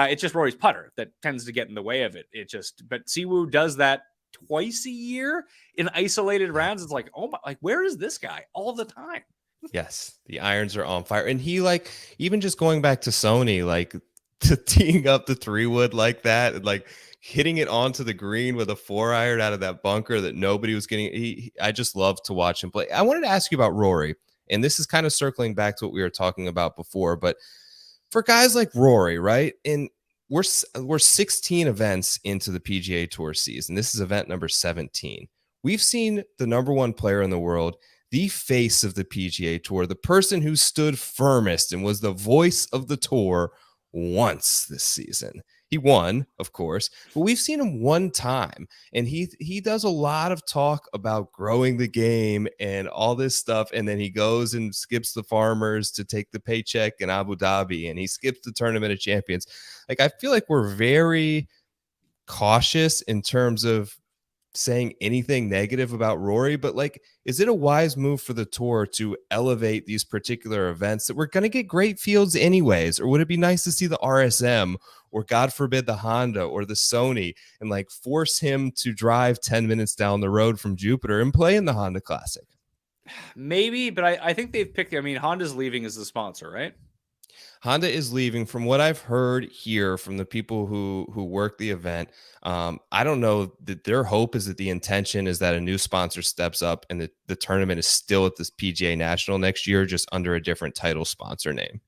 It's just Rory's putter that tends to get in the way of it. But Siwoo does that twice a year in isolated rounds. It's like, oh my, like where is this guy all the time? Yes, the irons are on fire, and he like even just going back to Sony, like to teeing up the 3-wood like that, and like hitting it onto the green with a 4-iron out of that bunker that nobody was getting. I just love to watch him play. I wanted to ask you about Rory, and this is kind of circling back to what we were talking about before, but for guys like Rory, right? And we're 16 events into the PGA Tour season. This is event number 17. We've seen the number 1 player in the world, the face of the PGA Tour, the person who stood firmest and was the voice of the tour once this season. He won, of course, but we've seen him one time, and he does a lot of talk about growing the game and all this stuff, and then he goes and skips the Farmers to take the paycheck in Abu Dhabi, and he skips the Tournament of Champions. Like, I feel like we're very cautious in terms of saying anything negative about Rory, but like, is it a wise move for the tour to elevate these particular events that we're going to get great fields anyways? Or would it be nice to see the RSM or God forbid the Honda or the Sony and like force him to drive 10 minutes down the road from Jupiter and play in the Honda Classic? Maybe, but I think they've picked, Honda's leaving as the sponsor, right? Honda is leaving. From what I've heard here from the people who work the event, I don't know that their hope is that the intention is that a new sponsor steps up and the tournament is still at this PGA National next year, just under a different title sponsor name.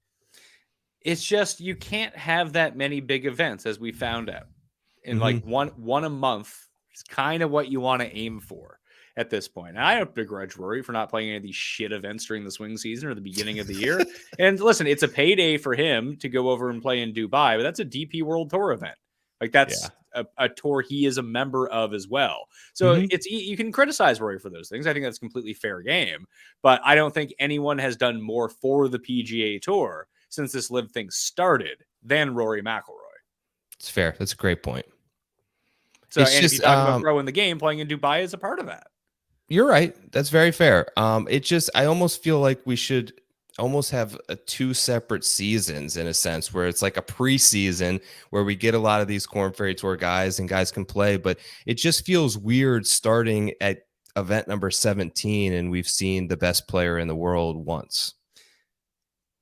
It's just you can't have that many big events, as we found out. And like Mm-hmm. one a month is kind of what you want to aim for at this point. And I don't begrudge Rory for not playing any of these shit events during the swing season or the beginning of the year. And listen, it's a payday for him to go over and play in Dubai, but that's a DP World Tour event. Like Yeah. that's a tour he is a member of as well. So Mm-hmm. you can criticize Rory for those things. I think that's completely fair game, but I don't think anyone has done more for the PGA Tour since this live thing started than Rory McIlroy. It's fair. That's a great point. So, It's and if you just talk about growing the game, playing in Dubai is a part of that. you're right. That's very fair. I almost feel like we should almost have two separate seasons in a sense, where it's like a preseason where we get a lot of these Corn Ferry Tour guys and guys can play, but it just feels weird starting at event number 17 and we've seen the best player in the world once.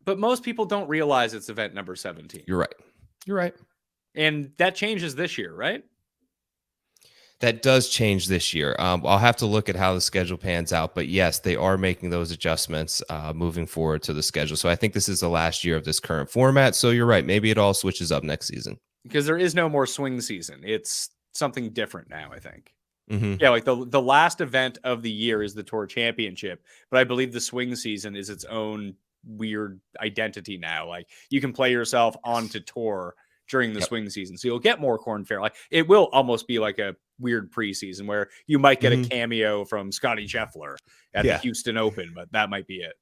But most people don't realize it's event number 17. You're right. You're right. And that changes this year, right? That does change this year. I'll have to look at how the schedule pans out, but yes, they are making those adjustments moving forward to the schedule. So I think this is the last year of this current format. So you're right. Maybe it all switches up next season. Because there is no more swing season. It's something different now, I think. Mm-hmm. Yeah, like the last event of the year is the Tour Championship, but I believe the swing season is its own weird identity now. Like you can play yourself onto tour during the swing season, so you'll get more Corn Ferry. Like it will almost be like a weird preseason where you might get a cameo from Scotty Scheffler at the Houston Open, but that might be it.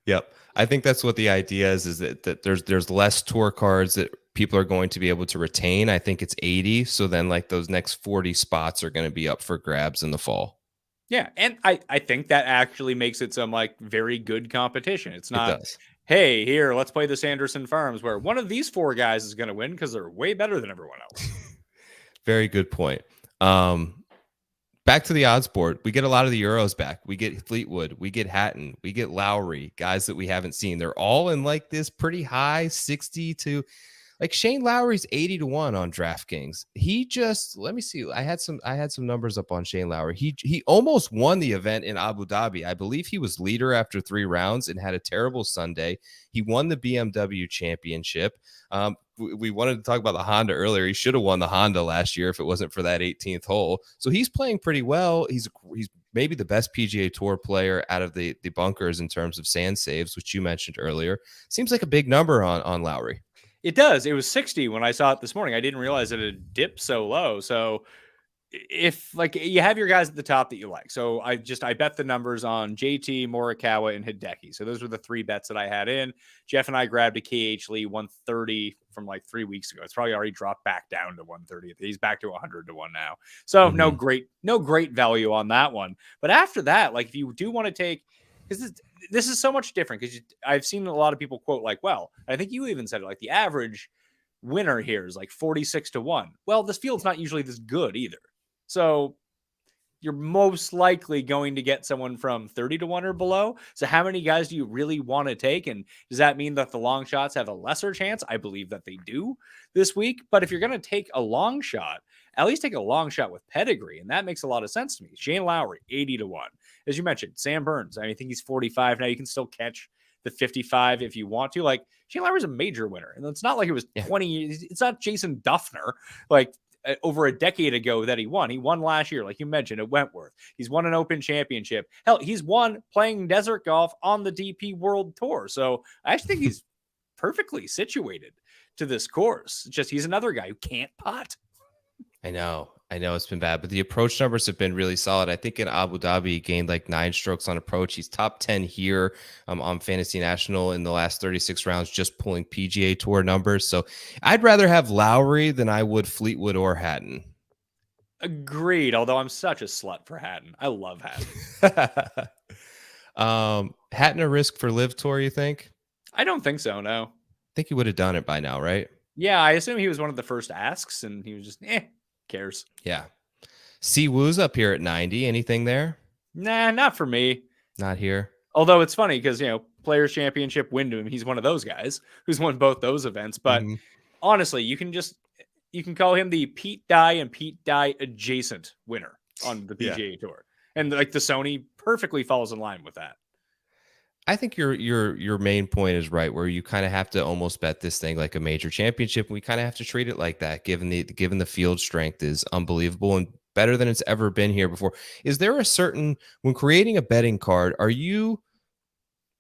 Yep. I think that's what the idea is that there's less tour cards that people are going to be able to retain. I think it's 80. So then like those next 40 spots are going to be up for grabs in the fall. Yeah. And I think that actually makes it some like very good competition. It's not, It does. hey, here, let's play the Sanderson Farms where one of these four guys is going to win because they're way better than everyone else. Very good point. Back to the odds board. We get a lot of the Euros back. We get Fleetwood. We get Hatton. We get Lowry, guys that we haven't seen. They're all in like this pretty high 60 to like Shane Lowry's 80 to 1 on DraftKings. He just, let me see. I had some numbers up on Shane Lowry. He almost won the event in Abu Dhabi. I believe he was leader after 3 rounds and had a terrible Sunday. He won the BMW championship. We wanted to talk about the Honda earlier. He should have won the Honda last year if it wasn't for that 18th hole. So he's playing pretty well. He's maybe the best PGA Tour player out of the bunkers in terms of sand saves, which you mentioned earlier. Seems like a big number on Lowry. It does. It was 60 when I saw it this morning. I didn't realize that it dipped so low. So if like you have your guys at the top that you like. So I bet the numbers on JT, Morikawa, and Hideki. So those were the 3 bets that I had in. Jeff and I grabbed a KH Lee 130 from like 3 weeks ago. It's probably already dropped back down to 130. He's back to 100 to 1 now. So no great value on that one. But after that, like if you do want to take, because this is so much different, because I've seen a lot of people quote like, well, I think you even said it, like the average winner here is like 46 to 1. Well, this field's not usually this good either. So you're most likely going to get someone from 30 to 1 or below. So how many guys do you really want to take? And does that mean that the long shots have a lesser chance? I believe that they do this week. But if you're going to take a long shot, at least take a long shot with pedigree. And that makes a lot of sense to me. Shane Lowry, 80 to 1. As you mentioned, Sam Burns, I think he's 45 now. You can still catch the 55 if you want to. Like Shane Lowry's a major winner. And it's not like it was 20 years. It's not Jason Duffner. Like over a decade ago that he won. He won last year, like you mentioned, at Wentworth. He's won an Open Championship. Hell, he's won playing desert golf on the DP World Tour. So I actually think he's perfectly situated to this course. It's just he's another guy who can't putt. I know it's been bad, but the approach numbers have been really solid. I think in Abu Dhabi, he gained like 9 strokes on approach. He's top 10 here on Fantasy National in the last 36 rounds, just pulling PGA Tour numbers. So I'd rather have Lowry than I would Fleetwood or Hatton. Agreed. Although I'm such a slut for Hatton. I love Hatton. Hatton a risk for Live Tour, you think? I don't think so, no. I think he would have done it by now, right? Yeah, I assume he was one of the first asks, and he was just, cares. Yeah. Si Woo's up here at 90. Anything there? Nah, not for me. Not here. Although it's funny because, Players Championship Wyndham, he's one of those guys who's won both those events. But honestly, you can call him the Pete Dye and Pete Dye adjacent winner on the PGA Tour. And like the Sony perfectly falls in line with that. I think your main point is right, where you kind of have to almost bet this thing like a major championship. And we kind of have to treat it like that, given the field strength is unbelievable and better than it's ever been here before. Is there a certain, when creating a betting card, are you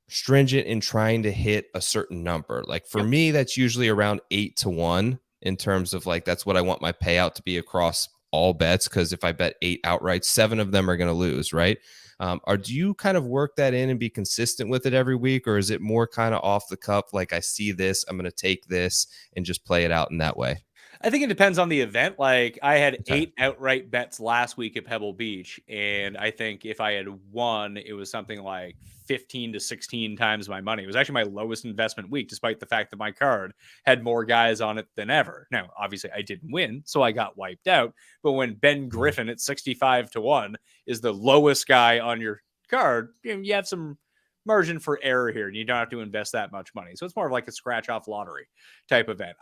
stringent in trying to hit a certain number? Like for Yep. me, that's usually around 8-1 in terms of like, that's what I want my payout to be across all bets. Cause if I bet 8 outright, 7 of them are going to lose. Right. Or do you kind of work that in and be consistent with it every week? Or is it more kind of off the cuff? Like I see this, I'm going to take this and just play it out in that way. I think it depends on the event. Like I had Okay. 8 outright bets last week at Pebble Beach, and I think if I had won, it was something like 15 to 16 times my money. It was actually my lowest investment week, despite the fact that my card had more guys on it than ever. Now, obviously, I didn't win, so I got wiped out. But when Ben Griffin at 65-1 is the lowest guy on your card, you have some margin for error here, and you don't have to invest that much money. So it's more of like a scratch off lottery type event.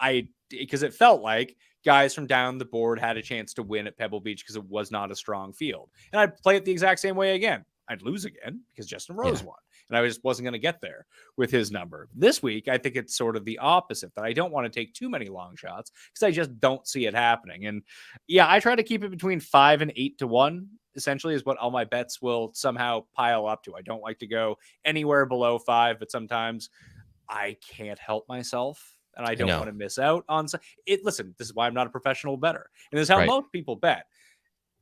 Because it felt like guys from down the board had a chance to win at Pebble Beach because it was not a strong field. And I'd play it the exact same way again. I'd lose again because Justin Rose won. And I just wasn't going to get there with his number. This week, I think it's sort of the opposite, that I don't want to take too many long shots because I just don't see it happening. And yeah, I try to keep it between 5 and 8-1, essentially, is what all my bets will somehow pile up to. I don't like to go anywhere below 5, but sometimes I can't help myself. And I don't want to miss out on it. Listen, this is why I'm not a professional bettor. And this is how most people bet.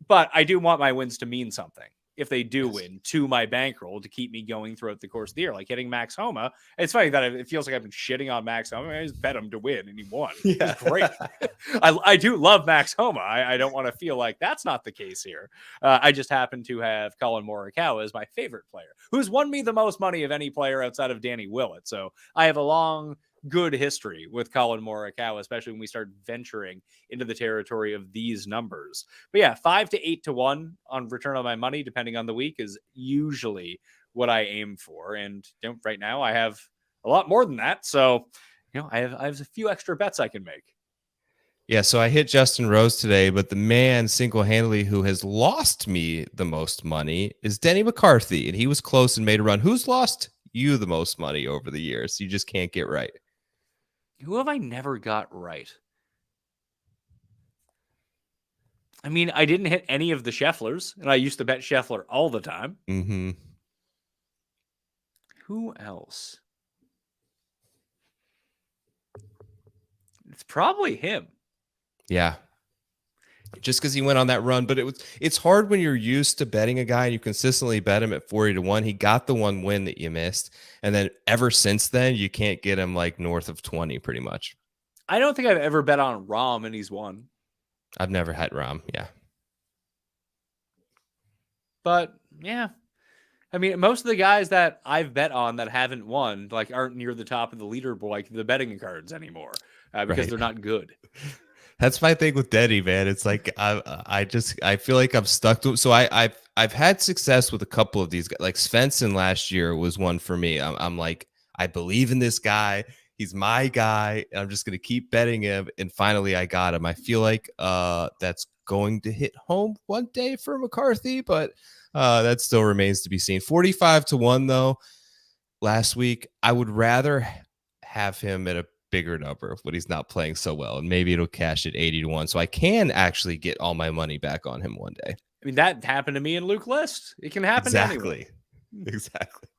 But I do want my wins to mean something. If they do win, to my bankroll to keep me going throughout the course of the year, like hitting Max Homa. It's funny that it feels like I've been shitting on Max Homa. I just bet him to win, and he won. Yeah. It's great. I do love Max Homa. I don't want to feel like that's not the case here. I just happen to have Colin Morikawa as my favorite player, who's won me the most money of any player outside of Danny Willett. So I have a long, good history with Colin Morikawa, especially when we start venturing into the territory of these numbers. But yeah, 5 to 8-1 on return on my money, depending on the week, is usually what I aim for. And right now I have a lot more than that. So, I have a few extra bets I can make. Yeah, so I hit Justin Rose today, but the man single-handedly who has lost me the most money is Denny McCarthy, and he was close and made a run. Who's lost you the most money over the years? You just can't get right. Who have I never got right? I mean, I didn't hit any of the Schefflers, and I used to bet Scheffler all the time. Mm-hmm. Who else? It's probably him. Yeah. Just because he went on that run, but it's hard when you're used to betting a guy and you consistently bet him at 40-1. He got the one win that you missed, and then ever since then you can't get him like north of 20 pretty much. I don't think I've ever bet on Rahm and he's won. I've never had Rahm, yeah. But yeah, I mean, most of the guys that I've bet on that haven't won like aren't near the top of the leaderboard, like the betting cards anymore, because they're not good. That's my thing with Denny, man. It's like I feel like I'm stuck to it. So I've had success with a couple of these guys. Like Svensson last year was one for me. I'm like, I believe in this guy. He's my guy, and I'm just gonna keep betting him. And finally, I got him. I feel like that's going to hit home one day for McCarthy, but that still remains to be seen. 45-1 though. Last week, I would rather have him at a bigger number when he's not playing so well, and maybe it'll cash at 80-1, so I can actually get all my money back on him one day. I mean, that happened to me and Luke List. It can happen exactly. Anyway. Exactly.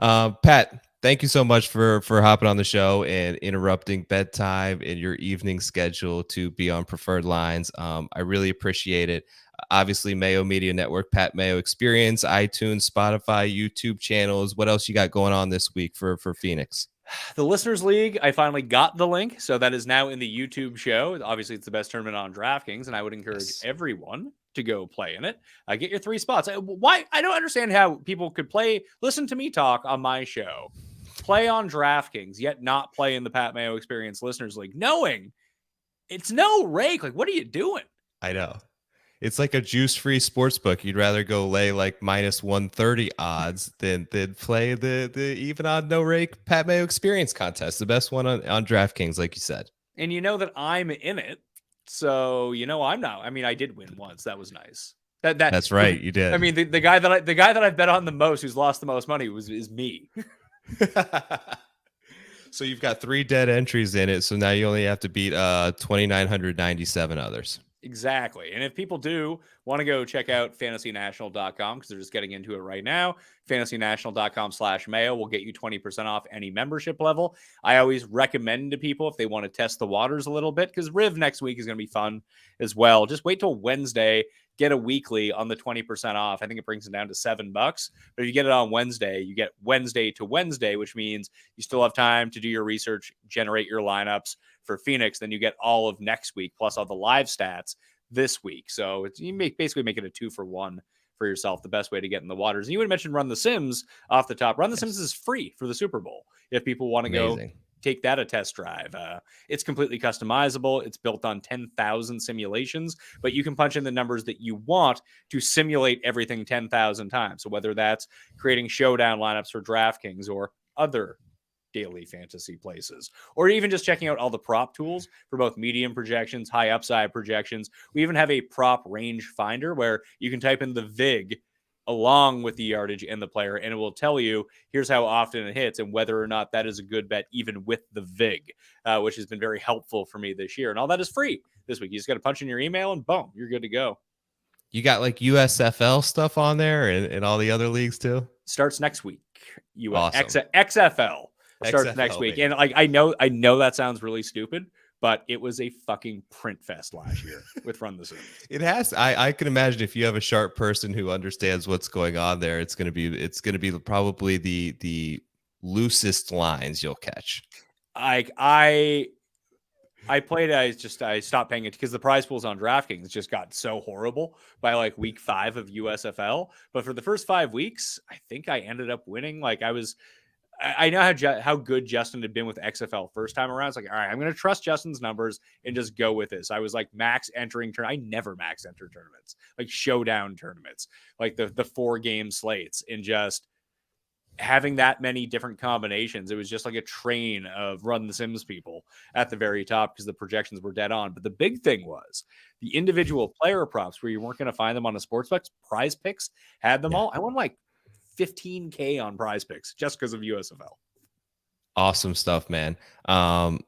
Pat, thank you so much for hopping on the show and interrupting bedtime in your evening schedule to be on Preferred Lines. I really appreciate it. Obviously, Mayo Media Network, Pat Mayo Experience, iTunes, Spotify, YouTube channels. What else you got going on this week for Phoenix? The Listeners League, I finally got the link, so that is now in the YouTube show. Obviously, it's the best tournament on DraftKings, and I would encourage everyone to go play in it. Get your 3 spots. Why? I don't understand how people could listen to me talk on my show, play on DraftKings, yet not play in the Pat Mayo Experience Listeners League, knowing it's no rake. Like, what are you doing? I know. It's like a juice-free sports book. You'd rather go lay like minus 130 odds than play the even odd no rake Pat Mayo Experience contest, the best one on DraftKings, like you said. And you know that I'm in it, so I'm not. I mean, I did win once. That was nice. That's right. You did. I mean, the guy that I've bet on the most, who's lost the most money, is me. So you've got 3 dead entries in it. So now you only have to beat 2,997 others. Exactly. And if people do want to go check out fantasynational.com, because they're just getting into it right now, fantasynational.com/Mayo will get you 20% off any membership level. I always recommend to people if they want to test the waters a little bit, because Riv next week is going to be fun as well. Just wait till Wednesday, get a weekly on the 20% off. I think it brings it down to $7. But if you get it on Wednesday, you get Wednesday to Wednesday, which means you still have time to do your research, generate your lineups for Phoenix. Then you get all of next week plus all the live stats this week. So basically make it a 2-for-1 for yourself, the best way to get in the waters. And you would mention Run the Sims off the top. Run the Sims is free for the Super Bowl if people want to go take that a test drive. It's completely customizable. It's built on 10,000 simulations, but you can punch in the numbers that you want to simulate everything 10,000 times. So whether that's creating showdown lineups for DraftKings or other daily fantasy places, or even just checking out all the prop tools for both medium projections, high upside projections. We even have a prop range finder where you can type in the VIG along with the yardage and the player, and it will tell you here's how often it hits and whether or not that is a good bet even with the VIG, which has been very helpful for me this year. And all that is free this week. You just got to punch in your email and boom, you're good to go. You got like USFL stuff on there and all the other leagues too? Starts next week. Awesome. XFL starts XFL, next week. baby. And like I know that sounds really stupid, but it was a fucking print fest last year with Run the Sims. It has. I can imagine if you have a sharp person who understands what's going on there, it's gonna be probably the loosest lines you'll catch. I played. I stopped paying it because the prize pools on DraftKings just got so horrible by like week 5 of USFL. But for the first 5 weeks, I think I ended up winning. Like I know how good Justin had been with XFL first time around. It's like, all right, I'm going to trust Justin's numbers and just go with this. I was like max entering I never max enter tournaments, like showdown tournaments, like the 4-game slates, and just having that many different combinations. It was just like a train of Run the Sims people at the very top because the projections were dead on. But the big thing was the individual player props where you weren't going to find them on a Sportsbook. Prize Picks had them all. I won like $15K on Prize Picks just because of USFL. Awesome stuff, man. I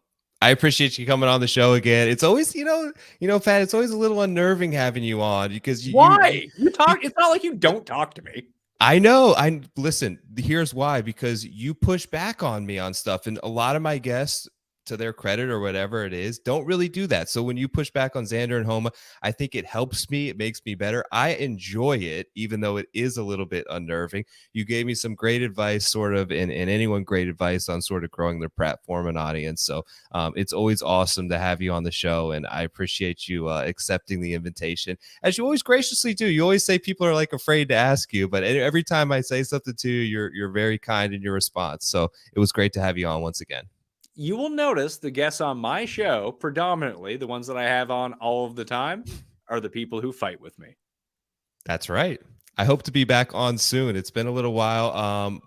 appreciate you coming on the show again. It's always, Pat, it's always a little unnerving having you on because you talk. It's not like you don't talk to me. I know. Listen, here's why, because you push back on me on stuff, and a lot of my guests, to their credit or whatever it is, don't really do that. So when you push back on Xander and Homa, I think it helps me. It makes me better. I enjoy it, even though it is a little bit unnerving. You gave me some great advice, sort of, and anyone great advice on sort of growing their platform and audience. So it's always awesome to have you on the show, and I appreciate you accepting the invitation, as you always graciously do. You always say people are like afraid to ask you, but every time I say something to you, you're very kind in your response. So it was great to have you on once again. You will notice the guests on my show, predominantly the ones that I have on all of the time, are the people who fight with me. That's right. I hope to be back on soon. It's been a little while.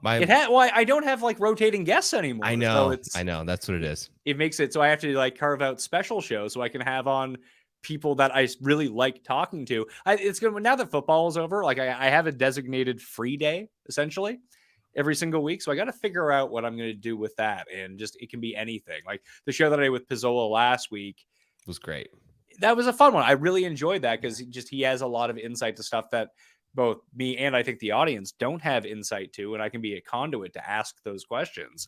I don't have like rotating guests anymore. I know. So I know. That's what it is. It makes it so I have to like carve out special shows so I can have on people that I really like talking to. It's good now that football is over. Like I have a designated free day essentially every single week. So I got to figure out what I'm going to do with that. And just, it can be anything. Like the show that I did with Pizzola last week was great. That was a fun one. I really enjoyed that because he has a lot of insight to stuff that both me and I think the audience don't have insight to. And I can be a conduit to ask those questions.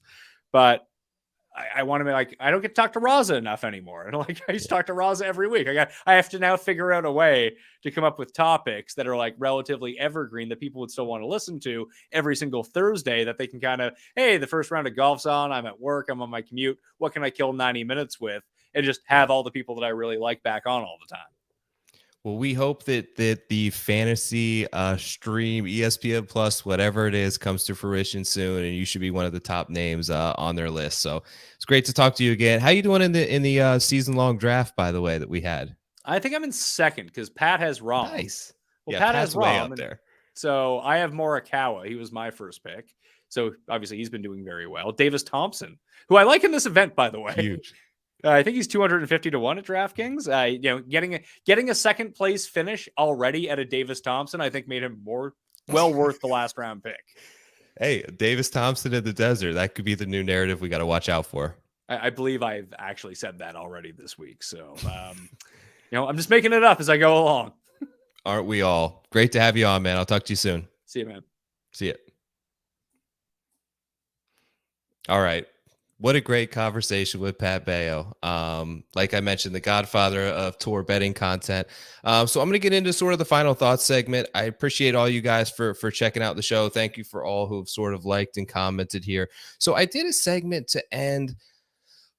But I want to be like, I don't get to talk to Raza enough anymore. And like, I used to talk to Raza every week. I have to now figure out a way to come up with topics that are like relatively evergreen that people would still want to listen to every single Thursday, that they can kind of, hey, the first round of golf's on, I'm at work, I'm on my commute. What can I kill 90 minutes with? And just have all the people that I really like back on all the time. Well, we hope that the fantasy stream, ESPN Plus, whatever it is, comes to fruition soon, and you should be one of the top names on their list. So it's great to talk to you again. How you doing in the season-long draft, by the way, that we had? I think I'm in second because Pat has Rom. Nice. Well, yeah, Pat Pat's has way Rom, up there. So I have Morikawa. He was my first pick. So obviously he's been doing very well. Davis Thompson, who I like in this event, by the way. Huge. I think he's 250 to 1 at DraftKings. Getting a second place finish already at a Davis Thompson, I think made him more well worth the last round pick. Hey, Davis Thompson in the desert. That could be the new narrative we got to watch out for. I believe I've actually said that already this week. So, I'm just making it up as I go along. Aren't we all? Great to have you on, man. I'll talk to you soon. See you, man. See ya. All right. What a great conversation with Pat Mayo. Like I mentioned, the godfather of tour betting content. So I'm going to get into sort of the final thoughts segment. I appreciate all you guys for checking out the show. Thank you for all who've sort of liked and commented here. So I did a segment to end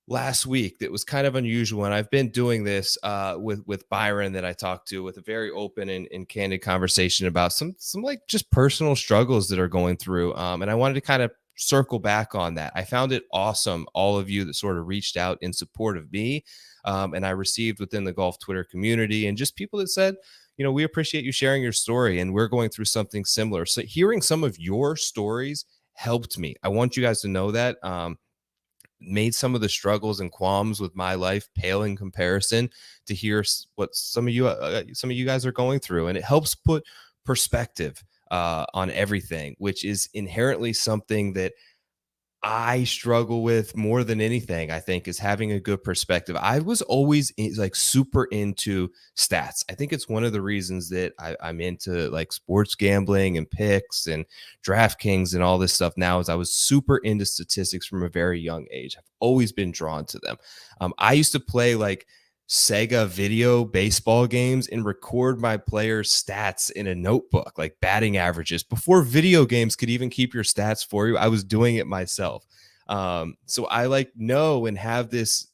last week that was kind of unusual, and I've been doing this with Byron that I talked to, with a very open and candid conversation about some like just personal struggles that are going through. And I wanted to kind of circle back on that. I found it awesome, all of you that sort of reached out in support of me, and I received within the golf Twitter community, and just people that said, we appreciate you sharing your story, and we're going through something similar. So hearing some of your stories helped me. I want you guys to know that. Made some of the struggles and qualms with my life pale in comparison to hear what some of you guys are going through, and it helps put perspective on everything, which is inherently something that I struggle with more than anything. I think is having a good perspective. I was always like super into stats. I think it's one of the reasons that I'm into like sports gambling and picks and DraftKings and all this stuff now, is I was super into statistics from a very young age. I've always been drawn to them. I used to play like Sega video baseball games and record my players' stats in a notebook, like batting averages, before video games could even keep your stats for you. I was doing it myself. So I like know and have this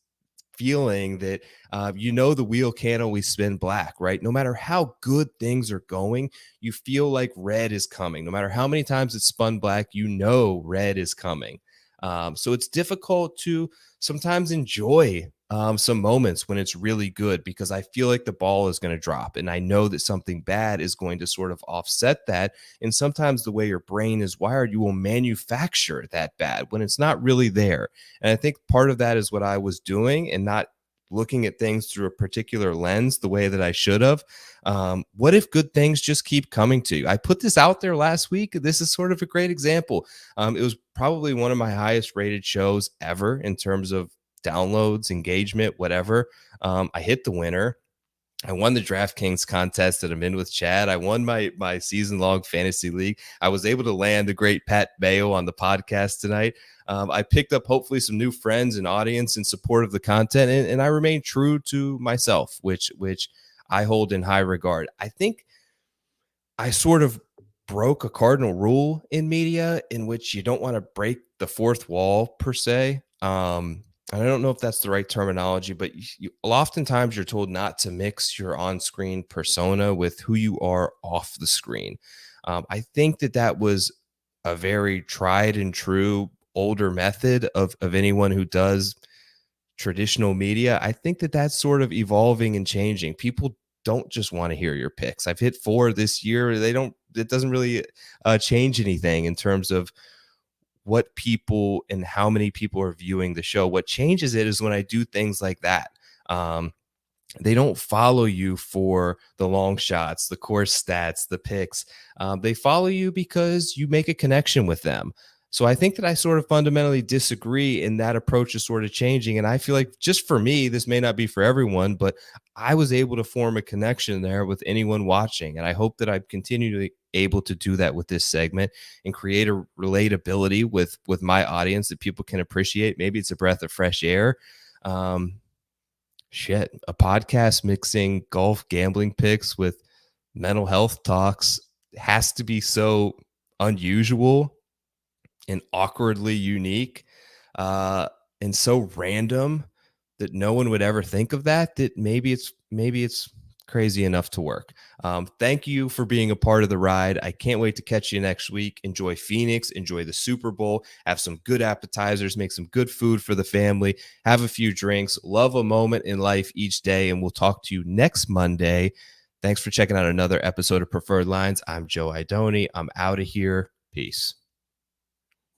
feeling that the wheel can't always spin black, right? No matter how good things are going, you feel like red is coming. No matter how many times it's spun black, red is coming. So it's difficult to sometimes enjoy some moments when it's really good, because I feel like the ball is going to drop, and I know that something bad is going to sort of offset that. And sometimes the way your brain is wired, you will manufacture that bad when it's not really there. And I think part of that is what I was doing, and not looking at things through a particular lens the way that I should have. What if good things just keep coming to you? I put this out there last week. This is sort of a great example. It was probably one of my highest rated shows ever in terms of downloads, engagement, whatever. I hit the winner. I won the DraftKings contest that I'm in with Chad. I won my season-long fantasy league. I was able to land the great Pat Mayo on the podcast tonight. I picked up hopefully some new friends and audience in support of the content, and I remain true to myself, which I hold in high regard. I think I sort of broke a cardinal rule in media, in which you don't want to break the fourth wall per se. And I don't know if that's the right terminology, but oftentimes you're told not to mix your on-screen persona with who you are off the screen. I think that was a very tried and true older method of anyone who does traditional media. I think that's sort of evolving and changing. People don't just want to hear your picks. I've hit 4 this year. It doesn't really change anything in terms of what people and how many people are viewing the show. What changes it is when I do things like that. They don't follow you for the long shots, the course stats, the picks. They follow you because you make a connection with them. So I think that I sort of fundamentally disagree, and that approach is sort of changing. And I feel like, just for me, this may not be for everyone, but I was able to form a connection there with anyone watching. And I hope that I continue to able to do that with this segment and create a relatability with my audience that people can appreciate. Maybe it's a breath of fresh air. A podcast mixing golf gambling picks with mental health talks has to be so unusual and awkwardly unique, and so random that no one would ever think of that maybe it's crazy enough to work. Thank you for being a part of the ride. I can't wait to catch you next week. Enjoy Phoenix, enjoy the Super Bowl, have some good appetizers, make some good food for the family, have a few drinks, love a moment in life each day, and we'll talk to you next Monday. Thanks for checking out another episode of Preferred Lines. I'm Joe Idoni. I'm out of here. Peace.